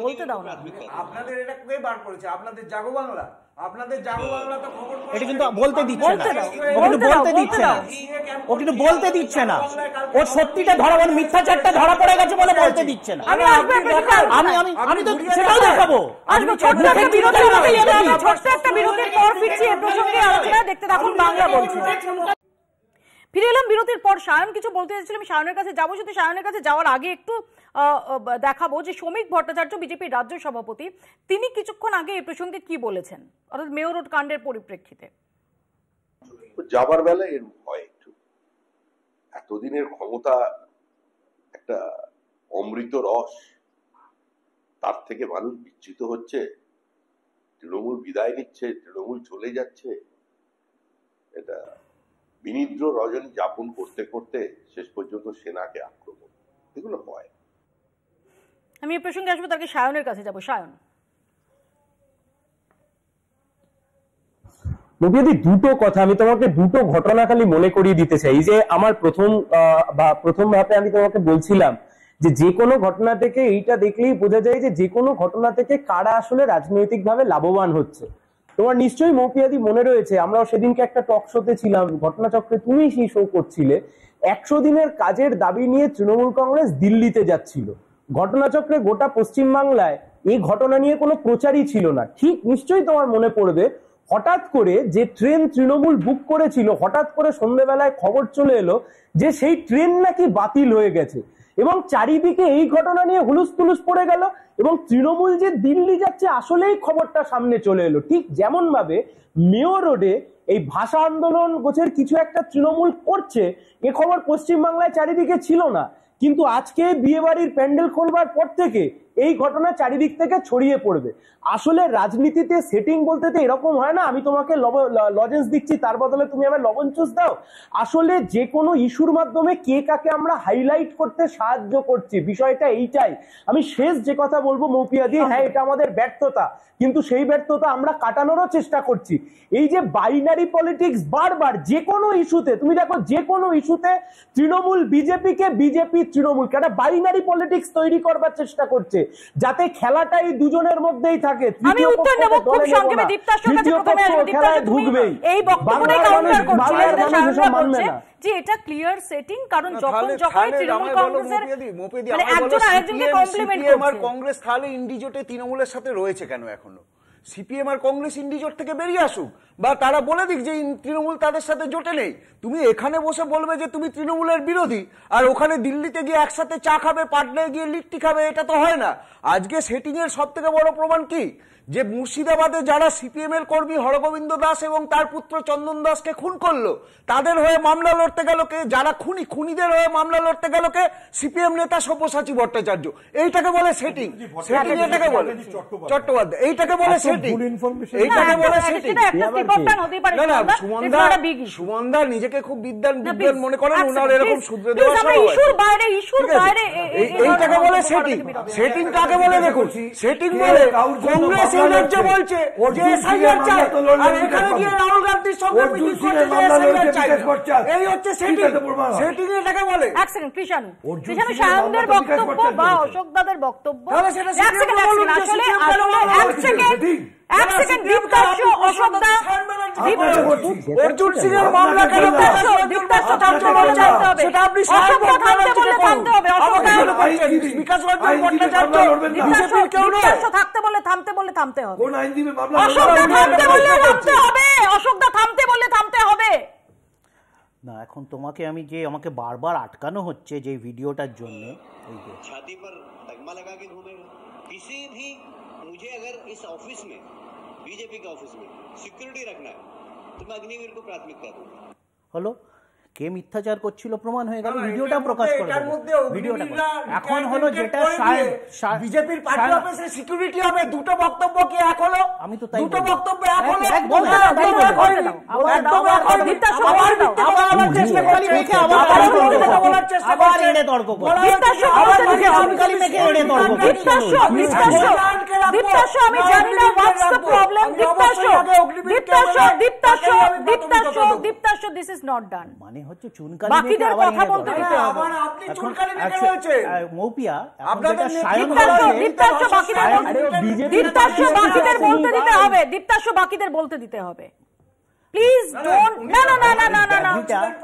বলতে দাও না।
আপনাদের এটা কে বার করেছে? আপনাদের জাগো বাংলা, আপনাদের জাগো বাংলা তো খবর,
এটা কিন্তু বলতে দিচ্ছে না, ও কিন্তু বলতে দিচ্ছে না, ও কিন্তু বলতে দিচ্ছে না, ও সত্যিটা ধরা, মানে মিথ্যাচারটা ধরা পড়ে গেছে বলে বলতে দিচ্ছে না। আমি তো সেটাও দেখাবো।
ছোট্ট একটা বিরতির পর ফিরছি এ প্রসঙ্গে আলোচনা। দেখতে থাকুন বাংলা বলছি। ফিরে এলাম বিরতির পর। সায়ন কিছু বলতে চাইছিলাম, সায়নের কাছে যাবো, শুধু সায়নের কাছে যাওয়ার আগে একটু দেখাবো যে শ্রমিক ভট্টাচার্য বিজেপির রাজ্য সভাপতি, তিনি কিছুক্ষণ আগে এই প্রসঙ্গে কি বলেছেন, অর্থাৎ মেয়র রোড কাণ্ডের পরিপ্রেক্ষিতে।
যাবার বেলায় এর হয় একটু, এতদিনের ক্ষমতা একটা অমৃত রস, তার থেকে মানুষ বিচ্যুত হচ্ছে, তৃণমূল বিদায় নিচ্ছে, তৃণমূল চলে যাচ্ছে, এটা বিনিদ্র রজনী যাপন করতে করতে শেষ পর্যন্ত সেনাকে আক্রমণ, এগুলো হয়।
আমি এই প্রসঙ্গে আসবো, তাকে সায়নের কাছে যাবো। সায়ন,
মুভিদি দুটো কথা আমি তোমাকে দুটো ঘটনা খালি মনে করিয়ে দিতে চাই। যে আমার প্রথম ধাপে আমি তোমাকে বলছিলাম যে কোনো ঘটনা থেকে এইটা দেখলেই বোঝা যায় যে কোনো ঘটনা থেকে কারা আসলে রাজনৈতিকভাবে লাভবান হচ্ছে। তোমার নিশ্চয়ই মৌপিয়াদি মনে রয়েছে, আমরাও সেদিনকে একটা টক শোতে ছিলাম, ঘটনাচক্রে তুমি সেই শো করছিলে। 100 দিনের কাজের দাবি নিয়ে তৃণমূল কংগ্রেস দিল্লিতে যাচ্ছিল। ঘটনাচক্রে গোটা পশ্চিমবাংলায় এই ঘটনা নিয়ে কোনো প্রচারই ছিল না। ঠিক নিশ্চয়ই তোমার মনে পড়বে, হঠাৎ করে যে ট্রেন তৃণমূল বুক করেছিল, হঠাৎ করে সন্ধ্যেবেলায় খবর চলে এলো যে সেই ট্রেন নাকি বাতিল হয়ে গেছে, এবং চারিদিকে এই ঘটনা নিয়ে হুলুস তুলুস পড়ে গেল, এবং তৃণমূল যে দিল্লি যাচ্ছে আসলেই খবরটা সামনে চলে এলো। ঠিক যেমন ভাবে মেয়র রোডে এই ভাষা আন্দোলন গোছের কিছু একটা তৃণমূল করছে, এ খবর পশ্চিমবাংলায় চারিদিকে ছিল না, কিন্তু আজকে বিয়ে বাড়ির প্যান্ডেল খোলবার পর থেকে এই ঘটনা চারিদিক থেকে ছড়িয়ে পড়বে। আসলে রাজনীতিতে সেটিং বলতে তো এরকম হয় না, আমি তোমাকে লজেন্স দিচ্ছি তার বদলে তুমি আমার লবণ চুষ দাও। আসলে যে কোনো ইস্যুর মাধ্যমে কে কাকে আমরা হাইলাইট করতে সাহায্য করছি, বিষয়টা এইটাই। আমি শেষ যে কথা বলবো মৌপিয়াদি, হ্যাঁ এটা আমাদের ব্যর্থতা, কিন্তু সেই ব্যর্থতা আমরা কাটানোরও চেষ্টা করছি। এই যে বাইনারি পলিটিক্স বারবার যে কোনো ইস্যুতে, তুমি দেখো যে কোনো ইস্যুতে তৃণমূল বিজেপিকে, বিজেপি তৃণমূলকে একটা বাইনারি পলিটিক্স তৈরি করবার চেষ্টা করছে, যাতে খেলাটা এই দুজনের মধ্যেই থাকে।
আমি উত্তর নেব খুব সংক্ষেপে। দীপ্তাশ্বর কাছে প্রথমে আসবে। দীপ্তাশ্বর, তুমি এই বক্তব্যটাই কাউন্টার করছিলে যে সায়নরা বলছে যে এটা ক্লিয়ার সেটিং, কারণ যখন তৃণমূল কংগ্রেসের মানে একজন আরেকজনকে কমপ্লিমেন্ট করছে।
কংগ্রেস তাহলে ইন্ডিজোটে তৃণমূলের সাথে রয়েছে কেন এখনো? সিপিএম আর কংগ্রেস ইন্ডিজোট থেকে বেরিয়ে আসুক, বা তারা বলে দিক যে তৃণমূল তাদের সাথে জোটে নেই। তুমি এখানে বসে বলবে যে তুমি তৃণমূলের বিরোধী, আর ওখানে দিল্লিতে গিয়ে একসাথে চা খাবে, পাটনায় গিয়ে লিট্টি খাবে, এটা তো হয় না। আজকে সেটিং এর সব থেকে বড় প্রমাণ কি, যে মুর্শিদাবাদে যারা সিপিএম এর কর্মী হরগোবিন্দ দাস এবং তার পুত্র চন্দন দাসকে খুন করলো, তাদের হয়ে মামলা লড়তে গেল কে? যারা খুনিদের হয়ে মামলা লড়তে গেল কে? সিপিএম নেতা সব্যসাচী ভট্টাচার্য। এইটাকে বলে সেটিং। সেটিং এটাকে বলে চট্টোপাধ্যায়, এইটাকে বলে সেটিং, এইটাকে বলে সেটিং। সুমনদা নিজেকে খুব বিদ্বান মনে করেন, ওনার এরকম শুধরে দেওয়া এইটাকে বলে সেটিং। সেটিং কাকে বলে দেখুন, সেটিং বলে কংগ্রেস এই রাজ্যে বলছে যে এসআইআর চাই, আর এখানে গিয়ে রাহুল গান্ধীর সঙ্গে মিটিং করছে যে এসআইআর চাই। এই হচ্ছে সেটিং। সেটিং এটাকে বলে।
এক সেকেন্ড কৃষাণু, সায়নদের বক্তব্য বা অশোক দাদের বক্তব্য, এক সেকেন্ড দীপ্তাশ্বর, অশোক দা,
অর্জুন সিং এর মামলা কেন?
দীপ্তাশ্বর থামতে বলে থামতে হবে, অশোক দা থামতে বলে থামতে হবে, অশোক দা
বিকাশ রঞ্জন ভট্টাচার্য বিজেপির কেউ নয়।
দীপ্তাশ্বর থাকতে বলে থামতে বলে থামতে হবে, অশোক দা থামতে বললে থামতে হবে, অশোক দা থামতে বললে থামতে হবে।
না, এখন তোমাকে আমি যে আমাকে বারবার আটকানো হচ্ছে যে ভিডিওটার জন্য,
छाती पर तगमा लगा के घूमेगा किसी भी। मुझे अगर इस ऑफिस में, बीजेपी के ऑफिस में सिक्योरिटी रखना है तो मैं अग्निवीर को प्राथमिकता दूंगा।
হলো কে মিথ্যাচার করছিল প্রমাণ হয়ে গেল, ভিডিওটা প্রকাশ করে ভিডিওটা। এখন হলো যেটা
বিজেপির পার্টি অফিসে সিকিউরিটি হবে, দুটো বক্তব্য কি এক হলো?
আমি তো তাই
দুটো বক্তব্য এক হলো।
মানে হচ্ছে চুনকালি বাকিদের কথা বলতে দিতে হবে।
আবার আপনি চুনকালি মেখে রয়েছে
মৌপিয়া,
আপনাদের দীপ্তাশ্বর বাকিদের বলতে দিতে হবে, দীপ্তাশ্বর বাকিদের বলতে দিতে হবে। প্লিজ ডোন্ট, না না না না না না না,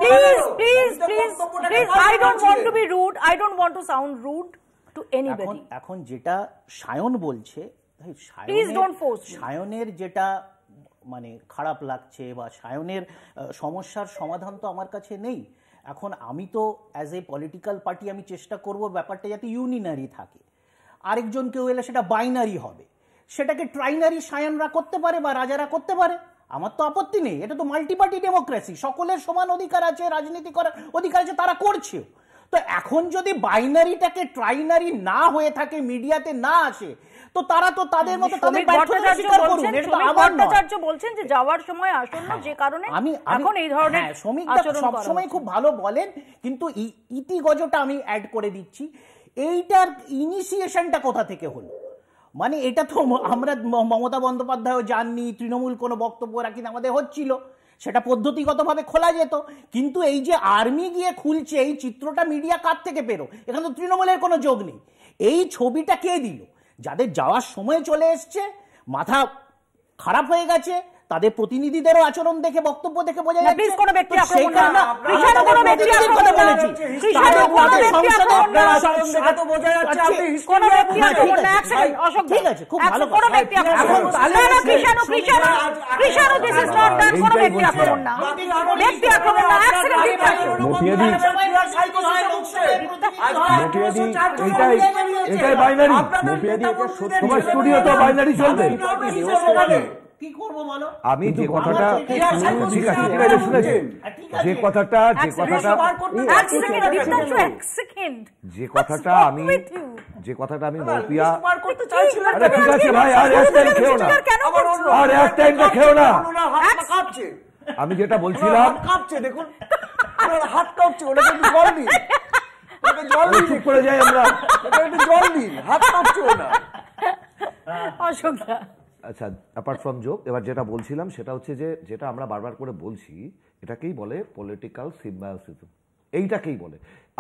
please please please please, I don't want to be rude, I don't want to sound rude to anybody.
এখন যেটা সায়ন বলছে,
প্লিজ ডোন্ট ফোর্স।
সায়নের যেটা মানে খারাপ লাগছে বা সায়নের সমস্যার সমাধান তো আমার কাছে নেই, এখন আমি তো অ্যাজ এ পলিটিক্যাল পার্টি আমি চেষ্টা করব ব্যাপারটা যাতে ইউনিনারি থাকে, আরেকজন কেউ এলে সেটা বাইনারি হবে, সেটাকে ট্রাইনারি সায়ানরা করতে পারে বা রাজারা করতে পারে, আমার তো আপত্তি নেই। এটা তো মাল্টি পার্টি ডেমোক্রেসি, সকলের সমান অধিকার আছে, রাজনীতি করার অধিকার আছে, তারা করছেও। তো এখন যদি বাইনারিটাকে ট্রাইনারি না হয়ে থাকে, মিডিয়াতে না আসে, তো তারা তো তাদের মতো তাদের ব্যর্থতা স্বীকার করুন। এটা তো আমার নয়।
ভট্টাচার্য বলছেন যে যাওয়ার সময় আসন্ন, যে কারণে এখন এই ধরনের
শ্রমিকরা সবসময় খুব ভালো বলেন, কিন্তু ইতিগজটা আমি অ্যাড করে দিচ্ছি, এইটার ইনিশিয়েশনটা কোথা থেকে হলো? মানে এটা তো আমরা মমতা বন্দ্যোপাধ্যায়ও জাননি, তৃণমূল কোনো বক্তব্য রাখেন, আমাদের হচ্ছিল, সেটা পদ্ধতিগতভাবে খোলা যেত। কিন্তু এই যে আর্মি গিয়ে খুলছে, এই চিত্রটা মিডিয়া কার থেকে পেরো? এখানে তো তৃণমূলের কোনো যোগ নেই। এই ছবিটা কে দিল? যাদের যাওয়ার সময় চলে এসছে, মাথা খারাপ হয়ে গেছে, তাদের প্রতিনিধিদেরও আচরণ দেখে, বক্তব্য দেখে বোঝা যাচ্ছে
কোনো ব্যক্তি আক্রমণ না, কোনো ব্যক্তি আক্রমণ না,
ঠিক আছে, খুব ভালো
কোনো ব্যক্তি আক্রমণ না, Krishanu this is not that, কোনো ব্যক্তি আক্রমণ না, ব্যক্তি আক্রমণ না,
এটাই বাইনারি। তোমার স্টুডিও তো বাইনারি চলবে।
কি করব বলো?
আমি যে কথাটা ঠিক আছে শুনেছি, যে কথাটা আমি মৌপিয়া, আরে ঠিক আছে ভাই, আর এক টাইম খেও না, আর এক টাইমটা খেও না। আমি যেটা বলছিলাম,
দেখুন হাত কাঁপছে, ওটা কিন্তু জল দিন,
চুপ করে যাই আমরা,
জল দিন, হাত কাঁপছে না।
আচ্ছা, অ্যাপার্ট ফ্রম জোক, এবার যেটা বলছিলাম সেটা হচ্ছে যে, যেটা আমরা বারবার করে বলছি, এটাকেই বলে পলিটিক্যাল সিম্বায়োসিজম, এইটাকেই বলে।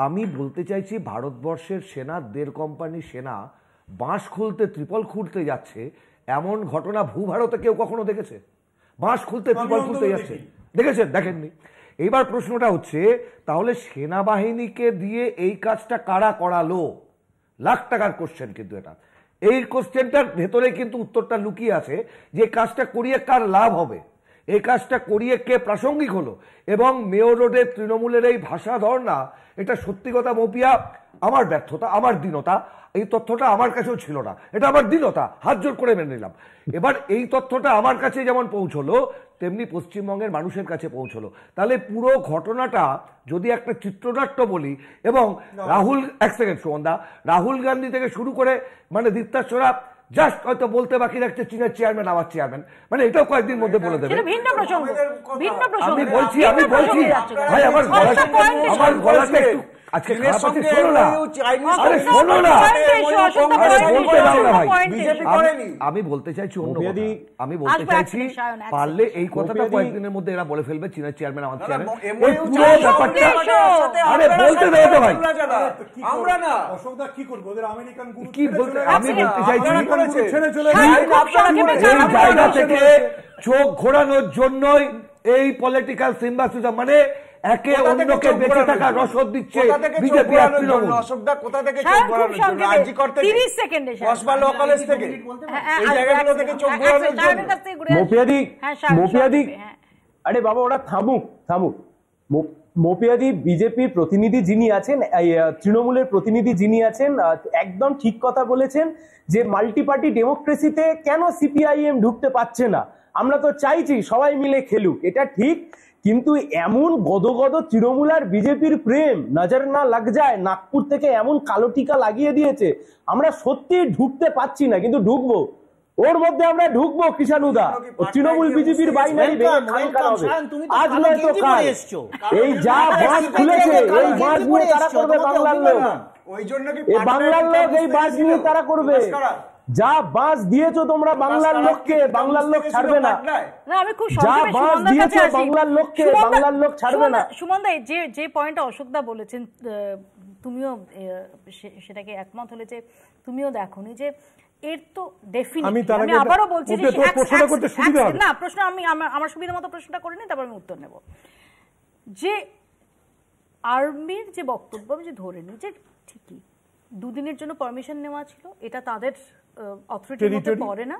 আমি বলতে চাইছি, ভারতবর্ষের সেনা, 1.5 কোম্পানি সেনা বাঁশ খুলতে, ত্রিপল খুলতে যাচ্ছে, এমন ঘটনা ভূভারতে কেউ কখনো দেখেছে? বাঁশ খুলতে, ত্রিপল খুলতে যাচ্ছে, দেখেছেন? দেখেননি। এইবার প্রশ্নটা হচ্ছে, তাহলে সেনাবাহিনীকে দিয়ে এই কাজটা কারা করালো? লাখ টাকার কোশ্চেন, কিন্তু এটা, এই কোশ্চেনটার ভেতরে কিন্তু উত্তরটা লুকিয়ে আছে, যে কাজটা করিয়ে কার লাভ হবে, এই কাজটা করিয়ে কে প্রাসঙ্গিক হলো। এবং মেয়র রোডে তৃণমূলের এই ভাষা ধর্ণা, এটা সত্যি কথা মৌপিয়া, আমার ব্যর্থতা, আমার দীনতা। এই তথ্যটা আমার কাছেও ছিল না, এটা আমার দীনতা, হাত জোর করে মেনে নিলাম। এবার এই তথ্যটা আমার কাছে যেমন পৌঁছলো, তেমনি পশ্চিমবঙ্গের মানুষের কাছে পৌঁছলো। তাহলে পুরো ঘটনাটা যদি একটা চিত্রনাট্য বলি, এবং রাহুল, এক সেকেন্ড সুমনদা, রাহুল গান্ধী থেকে শুরু করে মানে দীপ্তাশ্বরা জাস্ট হয়তো বলতে বাকি রাখছে চীনের চেয়ারম্যান আমার চেয়ারম্যান, মানে এটাও কয়েকদিন মধ্যে বলে দেবে। আমি বলছি ভাই, আমার গলাটা একটু আজকে খারাপ আছে, শোনো না, আরে শোনো না, বলতে দাও না ভাই। আমি বলতে চাইছি অন্য কথা, আমি বলতে চাইছি পারলে এই কথাটা কয়েকদিনের মধ্যে এরা বলে ফেলবে চীনের চেয়ারম্যান আমার চেয়ারম্যান, পুরো ব্যাপারটা আরে বলতে দাও তো ভাই।
আমরা না
অশোকদা কি করবো, ওদের আমেরিকান গুরু
কি বলতে, আমি বলতে চাইছি
ছেড়ে চলে
এই জায়গা থেকে চোখ ঘোরানোর জন্যই এই পলিটিক্যাল সিম্বাসিজম, মানে একে অন্যকে বেঁচে থাকার রসদ দিচ্ছে বিজেপি আর তৃণমূল।
অশোকদা কোথা থেকে চোখ ঘোরানোর জন্য? আরজিকর থেকে,
30 সেকেন্ডে
কসবা ল কলেজ থেকে, এই জায়গাগুলো থেকে চোখ ঘোরানোর জন্য।
মোপিয়াদি, আরে বাবা ওরা থামুক। মোপিয়াদি, বিজেপির প্রতিনিধি যিনি আছেন, তৃণমূলের প্রতিনিধি যিনি আছেন, একদম ঠিক কথা বলেছেন যে মাল্টি পার্টি ডেমোক্রেসিতে কেন সিপিআইএম ঢুকতে পারছে না। আমরা তো চাইছি সবাই মিলে খেলুক, এটা ঠিক, কিন্তু এমন গদগদ তৃণমূল আর বিজেপির প্রেম নজর না লাগ যায়, নাগপুর থেকে এমন কালো টিকা লাগিয়ে দিয়েছে, আমরা সত্যি ঢুকতে পাচ্ছি না, কিন্তু ঢুকবো, ওর মধ্যে আমরা ঢুকবো। কৃষাণুদা, তৃণমূল বিজেপির বাইনারি আজ নয় তো কাল, এই যা বাঁধ খুলেছে এই বাঁধ নিয়ে তারা করবে বাংলার লোক, বাংলার লোক এই বাঁধ নিয়ে তারা করবে। যা বাঁশ দিয়েছো তোমরা বাংলার লোককে, বাংলার লোক ছাড়বে না।
আমি খুব
যা বাঁশ দিয়েছো বাংলার লোককে, বাংলার লোক ছাড়বে না।
সুমনদা, যে পয়েন্টটা অশোকদা বলেছেন, তুমিও সেটাকে একমত হলে, যে তুমিও দেখোনি যে এর তো ডেফিনেটলি, আমি আবারও বলছি যে না, প্রশ্ন আমি আমার সুবিধা মতো প্রশ্নটা করে নিই, তারপর আমি উত্তর নেব। যে আর্মির যে বক্তব্য, আমি যে ধরে নিই যে ঠিকই 2 দিনের জন্য পারমিশন নেওয়া ছিল, এটা তাদের অথরিটির মধ্যে পড়ে না,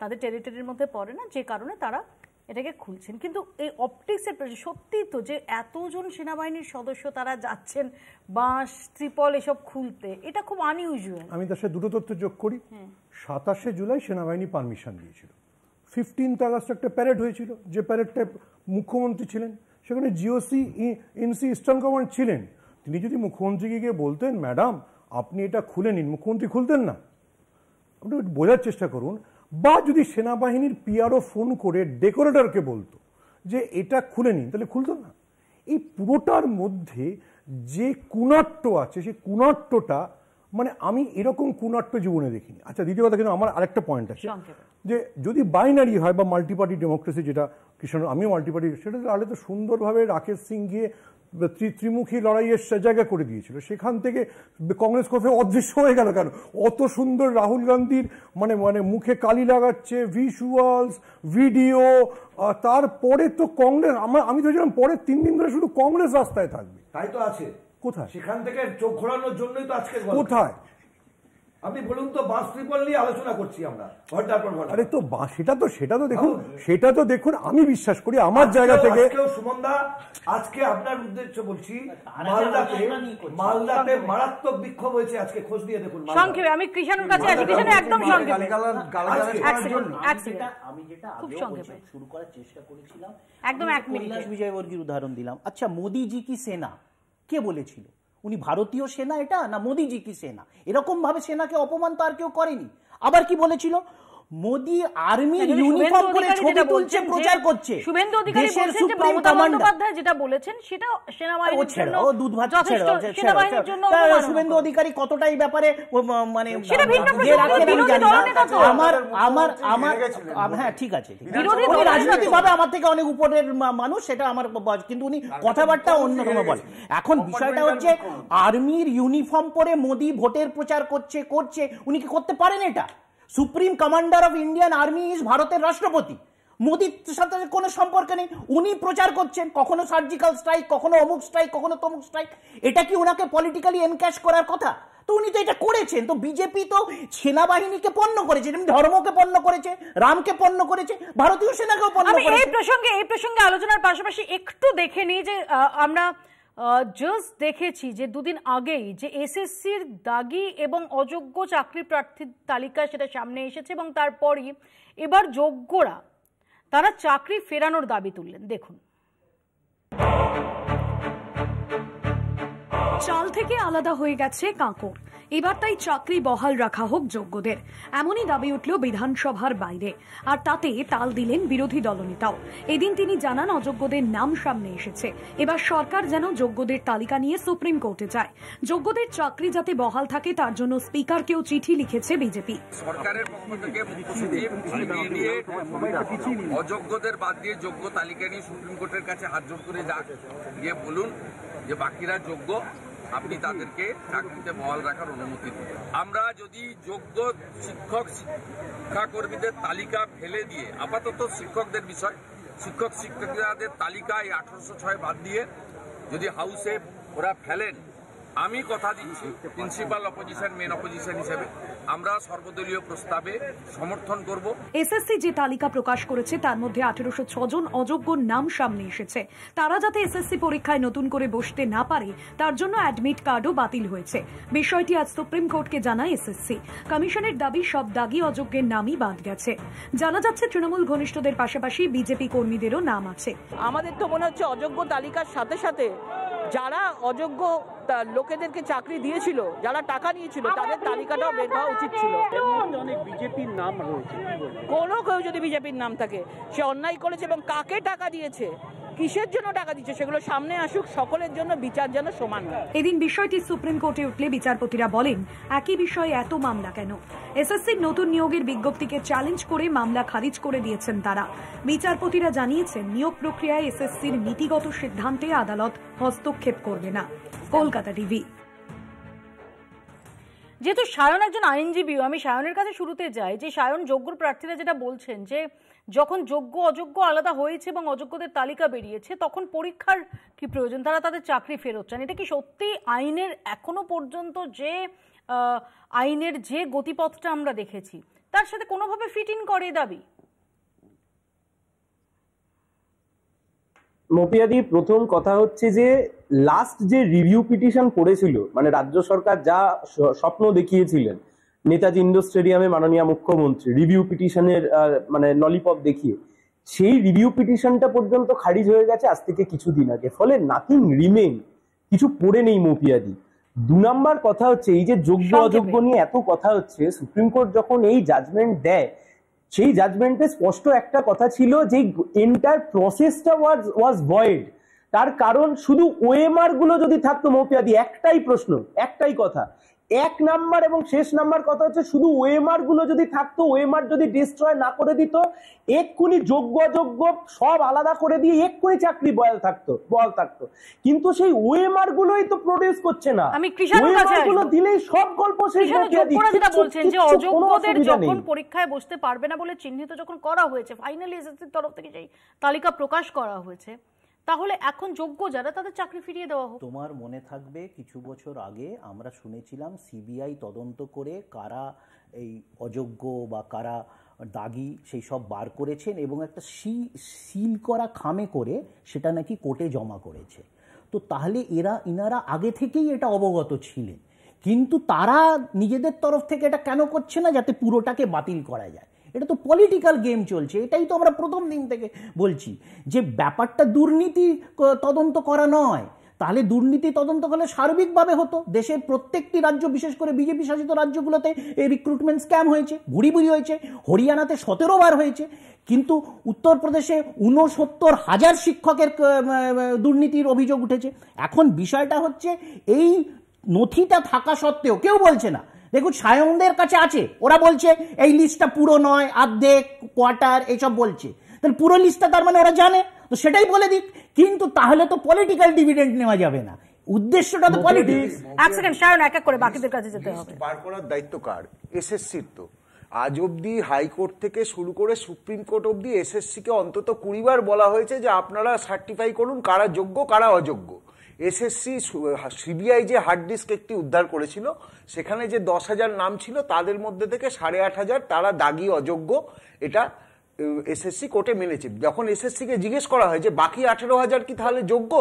তাদের টেরিটরির মধ্যে পড়ে না, যে কারণে তারা এটাকে খুলছেন, কিন্তু এই অপটিক্সের সত্যি তো যে এতজন সেনাবাহিনীর সদস্য তারা যাচ্ছেন বাঁশ ত্রিপল এসব খুলতে, এটা খুব আনইউজুয়াল।
আমি তার সাথে দুটো তথ্য যোগ করি। 27শে জুলাই সেনাবাহিনী পারমিশন দিয়েছিল। 15 আগস্ট একটা প্যারেড হয়েছিল, যে প্যারেডটা মুখ্যমন্ত্রী ছিলেন, সেখানে জিওসি ইনসি ইস্টার্ন কমান্ড ছিলেন। তিনি যদি মুখ্যমন্ত্রীকে গিয়ে বলতেন ম্যাডাম আপনি এটা খুলে নিন, মুখ্যমন্ত্রী খুলতেন না। আপনি বোঝার চেষ্টা করুন। বা যদি সেনাবাহিনীর পিআরও ফোন করে ডেকোরেটরকে বলতো যে এটা খুলে নিন, তাহলে খুলতো না। এই পুরোটার মধ্যে যে কুনাট্য আছে, সেই কুনাট্যটা মানে আমি এরকম কুনাট্য জীবনে দেখিনি। আচ্ছা, দ্বিতীয় কথা, কিন্তু আমার আরেকটা পয়েন্ট আছে যে যদি বাইনারি হয় বা মাল্টিপার্টি ডেমোক্রেসি, যেটা কৃষ্ণ আমিও মাল্টিপার্টি, সেটা তাহলে তো সুন্দরভাবে রাকেশ সিং গিয়ে ত্রিমুখী লড়াইয়ের জায়গা করে দিয়েছিল। সেখান থেকে কংগ্রেস কোথাও অদৃশ্য হয়ে গেল কেন? অত সুন্দর রাহুল গান্ধীর মানে মানে মুখে কালি লাগাচ্ছে, ভিজুয়ালস ভিডিও, তারপরে তো কংগ্রেস, আমি তো জানলাম পরের 3 দিন ধরে শুধু কংগ্রেস রাস্তায় থাকবে।
তাই তো আছে।
কোথায়?
সেখান থেকে চোখ ঘোরানোর জন্যই তো আজকে
কোথায়
আপনি বলুন তো, বাস ত্রিপল নিয়ে আলোচনা করছি আমরা ঘন্টার পর ঘন্টা।
আরে তো সেটা তো দেখুন, আমি বিশ্বাস করি আমার জায়গা থেকে।
সুমনদা, আজকে আপনার উদ্দেশ্য বলছি, মালদাতে মারাত্মক বিক্ষোভ হয়েছে আজকে, খোঁজ দিয়ে দেখুন।
সংক্ষেপে আমি কৃষাণুর কাছে আছি, কৃষাণু একদম সংক্ষেপে।
আমি যেটা
খুব সংক্ষেপে
শুরু করার চেষ্টা করেছিলাম,
একদম 1 মিনিট
বিজয়বর্গীর উদাহরণ দিলাম। আচ্ছা, মোদিজি কি সেনা? কে বলেছিল? উনি ভারতীয় সেনা এটা না মোদিজি কি সেনা? এরকম ভাবে সেনাকে অপমান তো আর কেউ করেনি। আবার কি বলেছিল? মোদি আর্মির ইউনিফর্ম পরে ছবি তুলছে, প্রচার করছে।
শুভেন্দু অধিকারী বলছেন যে মমতা বন্দ্যোপাধ্যায় যেটা বলেছেন সেটা সেনাবাহিনীর জন্য যথেষ্ট, সেনাবাহিনীর জন্য
শুভেন্দু অধিকারী কতটা এই ব্যাপারে মানে
সেটা ভিন্ন প্রসঙ্গ।
হ্যাঁ ঠিক আছে, রাজনৈতিকভাবে আমার থেকে অনেক উপরের মানুষ, সেটা আমার, কিন্তু উনি কথাবার্তা অন্যরকম বলে। এখন বিষয়টা হচ্ছে আর্মির ইউনিফর্ম পরে মোদি ভোটের প্রচার করছে, উনি কি করতে পারেন এটা? Supreme commander of Indian army is ভারতের রাষ্ট্রপতি। মোদির সাথে কোনো সম্পর্ক নেই, উনি প্রচার করছেন, কখনো সার্জিক্যাল স্ট্রাইক, কখনো অমুক স্ট্রাইক, কখনো তমুক স্ট্রাইক। এটা কি ওনাকে পলিটিক্যালি এনক্যাশ করার কথা? তো উনি তো এটা করেছেন। তো বিজেপি তো সেনাবাহিনীকে পণ্য করেছে, যেমন ধর্মকে পণ্য করেছে, রামকে পণ্য করেছে, ভারতীয় সেনাকেও পণ্য করেছে।
এই প্রসঙ্গে আলোচনার পাশাপাশি একটু দেখে নিই যে আমরা জাস্ট দেখেছি যে 2 দিন আগেই যে এসএসসির দাগি এবং অযোগ্য চাকরি প্রার্থীর তালিকা সেটা সামনে এসেছে, এবং তারপরই এবার যোগ্যরা তারা চাকরি ফেরানোর দাবি তুললেন। দেখুন।
চাল থেকে আলাদা হয়ে গেছে কাঁকড়, এবার তাই চাকরি বহাল রাখা হোক যোগ্যদের, এমনই দাবি উঠল বিধানসভার বাইরে। আর তাতে তাল দিলেন বিরোধী দলনেতাও। এদিন তিনি জানান অযোগ্যদের নাম সামনে এসেছে, এবার সরকার যেন যোগ্যদের তালিকা নিয়ে সুপ্রিম কোর্টে যায়। যোগ্যদের চাকরি যাতে বহাল থাকে তার জন্য স্পিকারকেও চিঠি লিখেছে বিজেপি।
সরকারের পক্ষ থেকে অযোগ্যদের বাদ দিয়ে যোগ্য তালিকা নিয়ে সুপ্রিম কোর্টের কাছে হাত জোড় করে গিয়ে বলুন যে বাকিরা যোগ্য, আপনি তাদেরকে চাকরিতে বহাল রাখার অনুমতি দিন। আমরা যদি যোগ্য শিক্ষাকর্মীদের তালিকা ফেলে দিয়ে, আপাতত শিক্ষকদের বিষয়, শিক্ষকদের তালিকা এই 1806 বাদ দিয়ে যদি হাউসে ওরা ফেলেন, আমি কথা দিচ্ছি প্রিন্সিপাল অপোজিশন, মেন অপোজিশন হিসেবে আমরা সর্বদলীয় প্রস্তাবে সমর্থন করব।
এসএসসি যে তালিকা প্রকাশ করেছে তার মধ্যে 1806 জন অযোগ্যর নাম সামনে এসেছে। তারা যাতে এসএসসি পরীক্ষায় নতুন করে বসতে না পারে তার জন্য অ্যাডমিট কার্ডও বাতিল হয়েছে। বিষয়টি আজ সুপ্রিম কোর্টকে জানায় এসএসসি। কমিশনের দাবি সব দাগি অযোগ্যের নামই বাদ গেছে। জানা যাচ্ছে তৃণমূল ঘনিষ্ঠদের পাশাপাশি বিজেপি কর্মীদেরও নাম আছে।
আমাদের তো মনে হচ্ছে অযোগ্য তালিকার সাথে সাথে যারা অযোগ্য লোকেদেরকে চাকরি দিয়েছিল, যারা টাকা নিয়েছিল, তাদের তালিকাটাও বের হওয়া উচিত ছিল।
অনেক বিজেপির নাম রয়েছে,
কোনো কেউ যদি বিজেপির নাম থাকে, সে অন্যায় করেছে এবং কাকে টাকা দিয়েছে, কিসের জন্য টাকা দিচ্ছে, সেগুলো সামনে আসুক, সকলের জন্য বিচার যেন সমান হয়।
এদিন বিষয়টি সুপ্রিম কোর্টে উঠলে বিচারপতিরা বলেন একই বিষয়ে এত মামলা কেন। এসএসসির নতুন নিয়োগের বিজ্ঞপ্তিকে চ্যালেঞ্জ করে মামলা খারিজ করে দিয়েছেন তারা। বিচারপতিরা জানিয়েছেন নিয়োগ প্রক্রিয়ায় এসএসসির নীতিগত সিদ্ধান্তে আদালত হস্তক্ষেপ করবে না। কলকাতা টিভি।
যেহেতু সায়ন একজন আইনজীবী, আমি সায়নের কাছে শুরুতে যাই যে সায়ন, যোগ্য প্রার্থীরা যেটা বলছেন যে যখন যোগ্য অযোগ্য আলাদা হয়েছে এবং অযোগ্যদের তালিকা বেরিয়েছে তখন পরীক্ষার কি প্রয়োজন, তারা তাদের চাকরি ফেরত চান। এটা কি সত্যি আইনের এখনো পর্যন্ত যে আইনের যে গতিপথটা আমরা দেখেছি তার সাথে কোনোভাবে ফিট ইন করে দাবি?
মপিয়াদি, প্রথম কথা হচ্ছে যে লাস্ট যে রিভিউ পিটিশন পড়েছিল, মানে রাজ্য সরকার যা স্বপ্ন দেখিয়েছিলেন নেতাজি ইন্ডোর স্টেডিয়ামে মাননীয় মুখ্যমন্ত্রী রিভিউ পিটিশনের মানে ললিপপ দেখিয়ে, সেই রিভিউ পিটিশনটা পর্যন্ত খারিজ হয়ে গেছে আজ থেকে কিছুদিন আগে। ফলে নাথিং রিমেন, কিছু পড়ে নেই মপিয়াদি। 2 নাম্বার কথা হচ্ছে এই যে যোগ্য অযোগ্য নিয়ে এত কথা হচ্ছে, সুপ্রিম কোর্ট যখন এই জাজমেন্ট দেয় সেই জাজমেন্টে স্পষ্ট একটা কথা ছিল যে এন্টায়ার প্রসেসটা ওয়াজ ভয়েড। তার কারণ শুধু ওএমআর গুলো যদি থাকতো মপিয়াদি, একটাই প্রশ্ন, একটাই কথা, 1 নাম্বার এবং শেষ নাম্বার কথা হচ্ছে শুধু ওএমআর গুলো যদি থাকতো, ওএমআর যদি ডিস্ট্রয় না করে দিত, এক্ষুনি যোগ্য অযোগ্য সব আলাদা করে দিয়ে এক্ষুনি চাকরি বহাল থাকতো। কিন্তু সেই ওএমআর গুলোই তো প্রডিউস করছে না।
আমি কৃষাণের কাছে
গুলো দিলেই সব গল্প শেষ হয়ে যাবে।
যেটা বলছেন যে অযোগ্যদের যখন পরীক্ষায় বসতে পারবে না বলে চিহ্নিত যখন করা হয়েছে, ফাইনালি এসএসসির তরফ থেকে সেই তালিকা প্রকাশ করা হয়েছে, তাহলে এখন যোগ্য যারা তাদের চাকরি ফিরিয়ে দেওয়া হোক।
তোমার মনে থাকবে কিছু বছর আগে আমরা শুনেছিলাম সিবিআই তদন্ত করে কারা এই অযোগ্য বা কারা দাগি সেই সব বার করেছেন এবং একটা সিল করা খামে করে সেটা নাকি কোর্টে জমা করেছে। তো তাহলে ইনারা আগে থেকেই এটা অবগত ছিলেন, কিন্তু তারা নিজেদের তরফ থেকে এটা কেন করছে না যাতে পুরোটাকে বাতিল করা যায়? এটা তো পলিটিক্যাল গেম চলছে। এটাই তো আমরা প্রথম দিন থেকে বলছি যে ব্যাপারটা দুর্নীতি তদন্ত করা নয়। তাহলে দুর্নীতি তদন্ত করলে সার্বিকভাবে হতো। দেশের প্রত্যেকটি রাজ্য, বিশেষ করে বিজেপি শাসিত রাজ্যগুলোতে এই রিক্রুটমেন্ট স্ক্যাম হয়েছে, ভুড়ি হয়েছে। হরিয়ানাতে 17 বার হয়েছে, কিন্তু উত্তরপ্রদেশে 69,000 শিক্ষকের দুর্নীতির অভিযোগ উঠেছে। এখন বিষয়টা হচ্ছে এই নথিটা থাকা সত্ত্বেও কেউ বলছে না। দেখুন সায়নদের কাছে আছে, ওরা বলছে এই লিস্টটা পুরো নয়, অর্ধেক, কোয়ার্টার এইসব বলছে। তাহলে পুরো লিস্টটা তার মানে ওরা জানে, তো সেটাই বলে দিক। কিন্তু তাহলে তো পলিটিক্যাল ডিভিডেন্ড নেওয়া যাবে না, উদ্দেশ্যটা তো পলিটিক্স।
এক সেকেন্ড সায়ন, এক এক করে বাকিদের কাছে যেতে হবে।
বার করার দায়িত্ব কার? এসএসসির। তো আজ অবধি হাইকোর্ট থেকে শুরু করে সুপ্রিম কোর্ট অবধি এসএসসিকে অন্তত 20 বার বলা হয়েছে যে আপনারা সার্টিফাই করুন কারা যোগ্য কারা অযোগ্য। এসএসসি সিবিআই যে হার্ড ডিস্ক একটি উদ্ধার করেছিল, সেখানে যে 10,000 নাম ছিল তাদের মধ্যে থেকে 8,500 তারা দাগি অযোগ্য, এটা এসএসসি কোর্টে মেনেছে। যখন এসএসসিকে জিজ্ঞেস করা হয় যে বাকি 18,000 কি তাহলে যোগ্য,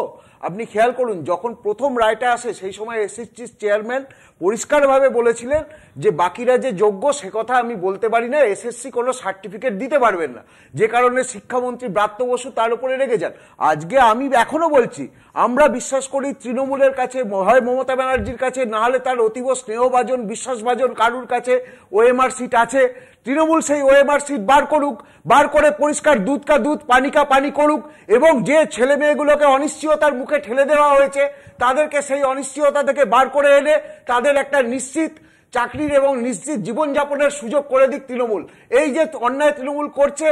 আপনি খেয়াল করুন যখন প্রথম রায়টা আসে সেই সময় এসএসসির চেয়ারম্যান পরিষ্কারভাবে বলেছিলেন যে বাকিরা যে যোগ্য সে কথা আমি বলতে পারি না, এসএসসি কোনো সার্টিফিকেট দিতে পারবেন না, যে কারণে শিক্ষামন্ত্রী ব্রাত্য বসু তার উপরে রেগে যান। আজকে আমি এখনো বলছি, আমরা বিশ্বাস করি তৃণমূলের কাছে, হয় মমতা ব্যানার্জির কাছে, না হলে তার অতীব স্নেহভাজন বিশ্বাসভাজন কারুর কাছে ওএমআর সিট আছে। তৃণমূল সেই ওএমআর সিট বার করুক, বার করে পরিষ্কার দুধ কা দুধ পানি কা পানি করুক, এবং যে ছেলে মেয়েগুলোকে অনিশ্চয়তার মুখে ঠেলে দেওয়া হয়েছে তাদেরকে সেই অনিশ্চয়তা থেকে বার করে এনে তাদের একটা নিশ্চিত চাকরির এবং নিশ্চিত জীবনযাপনের সুযোগ করে দিক তৃণমূল। এই যে অন্যায় তৃণমূল করছে,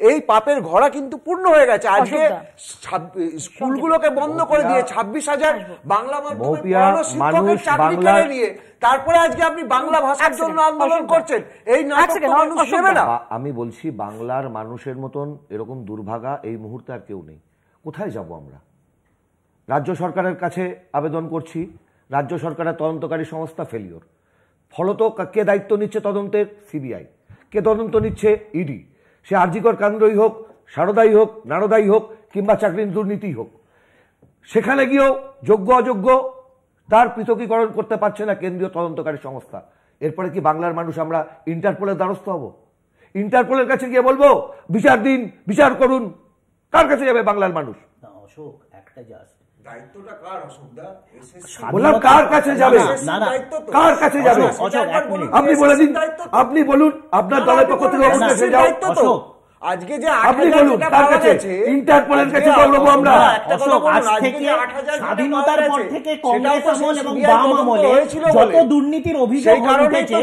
এই পাপের ঘোড়া কিন্তু পূর্ণ হয়ে গেছে। আজকে স্কুলগুলোকে বন্ধ করে দিয়ে 26,000 বাংলা মাধ্যমে পড়ানো শিক্ষকের চাকরি কেড়ে নিয়ে তারপরে আজকে আপনি বাংলা ভাষার জন্য আন্দোলন করছেন। এই নাটক মানুষ নেবে না।
আমি বলছি বাংলার মানুষের মতন এরকম দুর্ভাগা এই মুহূর্তে আর কেউ নেই। কোথায় যাব আমরা? রাজ্য সরকারের কাছে আবেদন করছি, রাজ্য সরকারের তদন্তকারী সংস্থা ফেলিওর। ফলত কে দায়িত্ব নিচ্ছে তদন্তের? সিবিআই। কে তদন্ত নিচ্ছে? ইডি। সে আরজিকর কাণ্ডই হোক, সারদাই হোক, নারদাই হোক, কিংবা চাকরির দুর্নীতি হোক, সেখানে গিয়েও যোগ্য অযোগ্য তার পৃথকীকরণ করতে পারছে না কেন্দ্রীয় তদন্তকারী সংস্থা। এরপরে কি বাংলার মানুষ আমরা ইন্টারপোলের দ্বারস্থ হব? ইন্টারপোলের কাছে গিয়ে বলবো বিচার দিন, বিচার করুন? কার কাছে যাবে বাংলার মানুষ?
অশোক, একটা জাস্ট
দায়িত্বটা কার? অশোকদা
বললাম কার কাছে যাবে? কার কাছে যাবে? আপনি বলে দিন, আপনি বলুন আপনার দলের পক্ষ থেকে অবশ্যই যাও।
আজকে যে
আপনি বলুন কার কাছে? ইন্টারপোলের কাছে বলবো আমরা।
আজ থেকে স্বাধীনতার পর থেকে কংগ্রেস আমল এবং বাম আমলে যত দুর্নীতির অভিযোগ উঠেছে,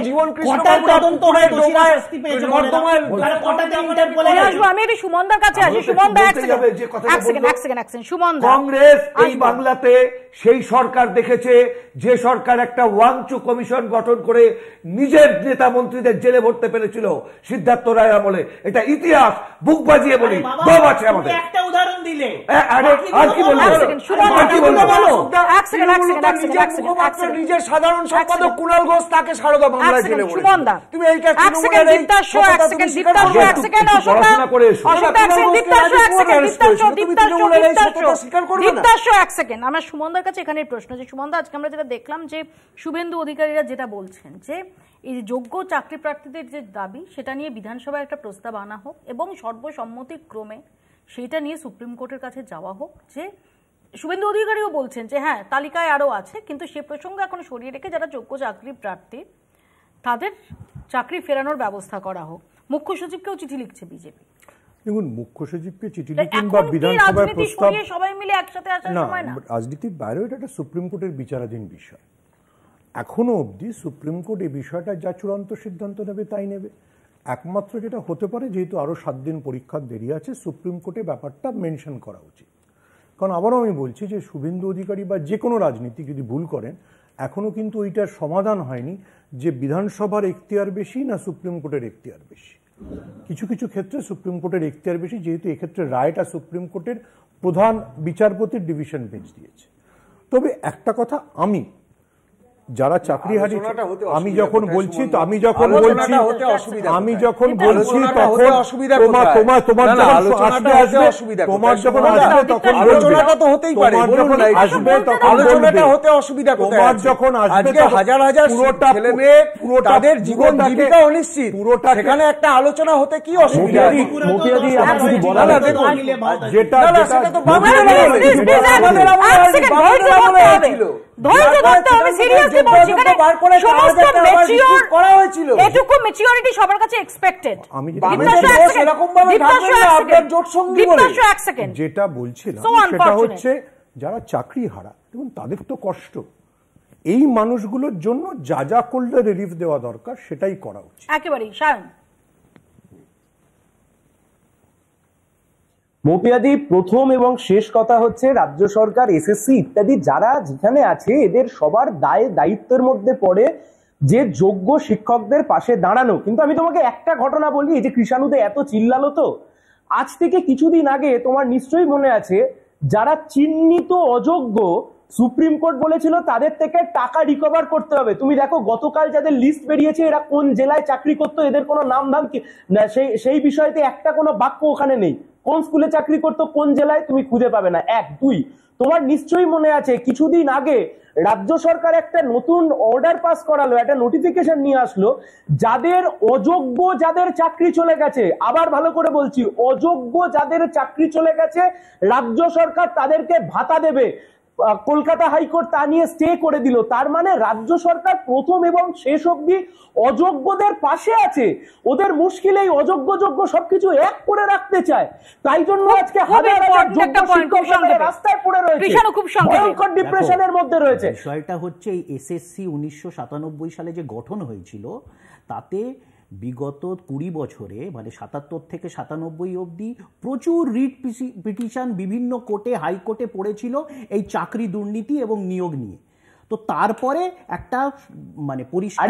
কটার তদন্ত হয়ে দোষীরা শাস্তি পেয়েছে? কটাতে ইন্টারপোলে
আসবো? আমি এই সুমনদার কাছে আসি। সুমনদা এক সেকেন্ড। সুমনদা,
কংগ্রেস এই বাংলাতে সেই সরকার দেখেছে যে সরকার একটা ওয়াংচু কমিশন গঠন করে নিজের নেতা মন্ত্রীদের জেলে ভরতে পেরেছিল সিদ্ধার্থ রায় আমলে। এটা ইতিহাস। সাবাস, বুক বাজিয়ে বলি, দম আছে আমাদের।
একটা উদাহরণ দিলে
আর কি বলবো?
নিজের সাধারণ সম্পাদক কুণাল ঘোষ তাকে সারদা মামলায় জেলে পড়েছে। তুমি এইটা
পড়াশোনা করে এসো।
আমার সুমনদার কাছে এখানে প্রশ্ন, যে সুমনদা আজকে আমরা যেটা দেখলাম যে শুভেন্দু অধিকারীরা যেটা বলছেন যে এই যোগ্য চাকরি প্রার্থীদের যে দাবি সেটা নিয়ে বিধানসভায় একটা প্রস্তাব আনা হোক এবং সর্বসম্মতিক্রমে সেটা নিয়ে সুপ্রিম কোর্টের কাছে যাওয়া হোক। যে শুভেন্দু অধিকারীও বলছেন যে হ্যাঁ তালিকায় আরও আছে, কিন্তু সে প্রসঙ্গ এখন সরিয়ে রেখে যারা যোগ্য চাকরি প্রার্থী তাদের চাকরি ফেরানোর ব্যবস্থা করা হোক। মুখ্য সচিবকেও চিঠি লিখছে বিজেপি।
দেখুন, মুখ্য সচিবকে চিঠি লিখুন বা বিধানসভায় প্রস্তাব,
সবাই মিলে একসাথে আসার সময় না।
রাজনীতির বাইরেও এটা একটা সুপ্রিম কোর্টের বিচারাধীন বিষয়। এখনো অবধি সুপ্রিম কোর্ট এই বিষয়টা যা চূড়ান্ত সিদ্ধান্ত নেবে তাই নেবে। একমাত্র যেটা হতে পারে, যেহেতু আরো 7 দিন পরীক্ষার দেরি আছে, সুপ্রিম কোর্টে ব্যাপারটা মেনশন করা উচিত। কারণ আবারও আমি বলছি যে শুভেন্দু অধিকারী বা যে কোনো রাজনীতি যদি ভুল করেন, এখনো কিন্তু ওইটার সমাধান হয়নি যে বিধানসভার এখতিয়ার বেশি না সুপ্রিম কোর্টের এখতিয়ার বেশি। কিছু কিছু ক্ষেত্রে সুপ্রিম কোর্টের এখতিয়ার বেশি, যেহেতু এক্ষেত্রে রায়টা সুপ্রিম কোর্টের প্রধান বিচারপতির ডিভিশন বেঞ্চ দিয়েছে। তবে একটা কথা, যারা চাকরিহারি, আমি যখন বলছি তখন
তাদের জীবন জীবিকা অনিশ্চিত, সেখানে একটা আলোচনা হতে কি অসুবিধা?
যেটা বলছিলাম সেটা হচ্ছে যারা চাকরি হারা, দেখুন তাদের তো কষ্ট, এই মানুষগুলোর জন্য যা যা করলে রিলিফ দেওয়া দরকার সেটাই করা উচিত।
একেবারেই সায়ন।
মৌপিয়াদি, প্রথম এবং শেষ কথা হচ্ছে রাজ্য সরকার, এসএসসি ইত্যাদি যারা যেখানে আছে এদের সবার দায়িত্বের মধ্যে পড়ে যে যোগ্য শিক্ষকদের পাশে দাঁড়ানো। কিন্তু আমি তোমাকে একটা ঘটনা বলি, এই যে কৃষাণুতে এত চিল্লালো, তো আজ থেকে কিছুদিন আগে তোমার নিশ্চয়ই মনে আছে, যারা চিহ্নিত অযোগ্য সুপ্রিম কোর্ট বলেছিল তাদের থেকে টাকা রিকভার করতে হবে। তুমি দেখো গতকাল যাদের লিস্ট বেরিয়েছে এরা কোন জেলায় চাকরি করতো, এদের কোনো নাম ধাম না, সেই বিষয়তে একটা কোনো বাক্য ওখানে নেই। কোন স্কুলে চাকরি করতো, কোন জেলায়, তুমি খুঁজে পাবে না। 1, 2, তোমার নিশ্চয়ই মনে আছে কিছুদিন আগে রাজ্য সরকার একটা নতুন অর্ডার পাস করালো, একটা নোটিফিকেশন নিয়ে আসলো, যাদের অযোগ্য যাদের চাকরি চলে গেছে, আবার ভালো করে বলছি, অযোগ্য যাদের চাকরি চলে গেছে রাজ্য সরকার তাদেরকে ভাতা দেবে। কলকাতা হাইকোর্ট তা নিয়ে স্টে করে দিল। তার মানে রাজ্য সরকার প্রথম এবং শেষ অবধি অযোগ্যদের পাশে আছে, ওদের মুশকিলেই অযোগ্য যোগ্য সবকিছু এক করে রাখতে চায়। তাই জন্য আজকে হাজার হাজার যোগ্য শিক্ষক রাস্তায় পড়ে রয়েছে, ভয়ঙ্কর ডিপ্রেশনের মধ্যে রয়েছে।
বিষয়টা হচ্ছে এই এসএসসি 1997 সালে যে গঠন হয়েছিল, তাতে বিগত 20 বছরে মানে 77 থেকে 97 অবধি প্রচুর রিট পিটিশন বিভিন্ন কোর্টে, হাইকোর্টে পড়েছিল এই চাকরি দুর্নীতি এবং নিয়োগ নিয়ে। তো তারপরে একটা মানে পরিষ্কার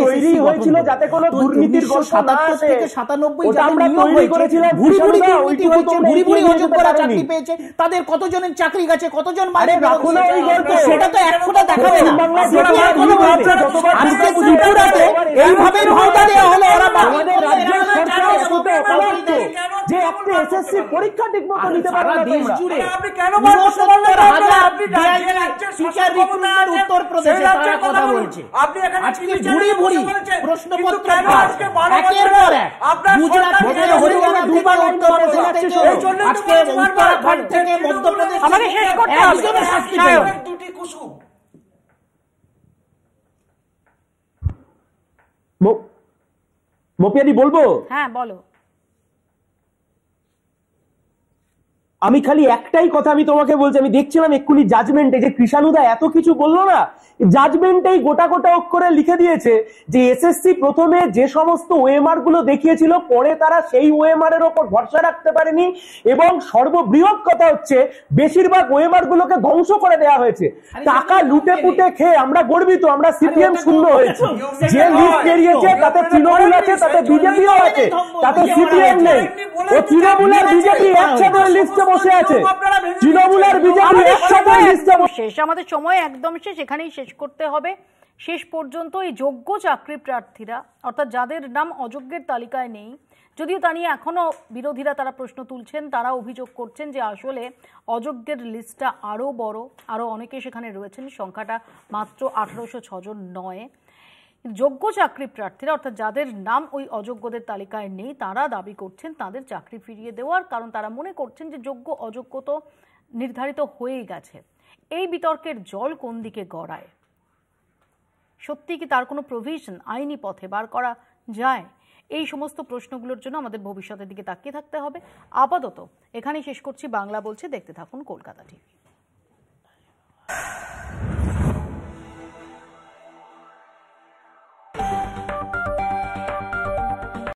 তৈরি হয়েছিল যাতে কোনো দুর্নীতির গল্প না আসে।
97 যারা নিয়োগ হয়েছে, ভুরি ভুরি দুর্নীতি হয়েছে, ভুরি ভুরি অযোগ্যরা চাকরি পেয়েছে, তাদের কতজনের চাকরি গেছে, কতজন বাইরে বেরোচ্ছে, সেটা তো এক ফোঁটা দেখাবে না। আজকে ত্রিপুরাতে এইভাবে ভাওতা দেওয়া হলো, ওরা
আমাদের রাজ্যের সরকার যে একটা এসএসসি পরীক্ষা ঠিকমতো নিতে পারে না।
দেশ জুড়ে
আপনি কেন আপনি
টিচার রিক্রুটমেন্ট উত্তর প্রদেশে তারা কথা বলছে, আজকে ভুরি ভুরি প্রশ্নপত্র একের পর এক গুজরাট থেকে হরিয়ানা দুবার উত্তর প্রদেশ থেকে আজকে উত্তরাখণ্ড থেকে মধ্যপ্রদেশ,
আমাকে শেষ করতে হবে।
দুটি কুসুম
মৌপিয়াদি বলবো?
হ্যাঁ বলো।
আমি খালি একটাই কথা আমি তোমাকে বলছি, আমি দেখছিলাম এক্ষুনি জাজমেন্টে যে কৃষাণুদা এত কিছু বললো না, জাজমেন্টেই গোটা গোটা অক্ষরে লিখে দিয়েছে যে এসএসসি প্রথমে যে সমস্ত ওএমআর গুলো দেখিয়েছিল পরে তারা সেই ওএমআর এর উপর ভরসা রাখতে পারেনি, এবং সর্ববৃহৎ কথা হচ্ছে বেশিরভাগ ওএমআর গুলোকে ধ্বংস করে দেওয়া হয়েছে। টাকা লুটে পুটে খেয়ে আমরা গর্বিত, আমরা সিপিএম শূন্য হয়েছি। যে লিস্ট বেরিয়েছে তাতে তৃণমূল আছে, তাতে বিজেপিও আছে, তাতে সিপিএম নেই। ও তৃণমূল আর বিজেপি একসাথে লিস্টে বসে আছে, তৃণমূল আর বিজেপি একসাথে লিস্টে
শেষ। আমাদের সময় একদম শেষ, এখানেই শেষ করতে হবে। শেষ পর্যন্ত এই যোগ্য চাকরি প্রার্থীরা, অর্থাৎ যাদের নাম অযোগ্যের তালিকায় নেই, যদিও তা নিয়ে এখনো বিরোধীরা তারা প্রশ্ন তুলছেন, তারা অভিযোগ করছেন যে আসলে অযোগ্যের লিস্টটা আরও বড়, আরও অনেকে সেখানে রয়েছেন, সংখ্যাটা মাত্র 1806 জন নয়। যোগ্য চাকরি প্রার্থীরা, অর্থাৎ যাদের নাম ওই অযোগ্যদের তালিকায় নেই, তারা দাবি করছেন তাদের চাকরি ফিরিয়ে দেওয়ার, কারণ তারা মনে করছেন যে যোগ্য অযোগ্য তো নির্ধারিত হয়েই গেছে। এই বিতর্কের জল কোন দিকে গড়ায়? সত্যি কি তার কোনো প্রভিশন আইনি পথে বার করা যায়? এই সমস্ত প্রশ্নগুলোর জন্য আমাদের ভবিষ্যতের দিকে তাকিয়ে থাকতে হবে। আপাতত এখানেই শেষ করছি। বাংলা বলছে, দেখতে থাকুন কলকাতা টিভি।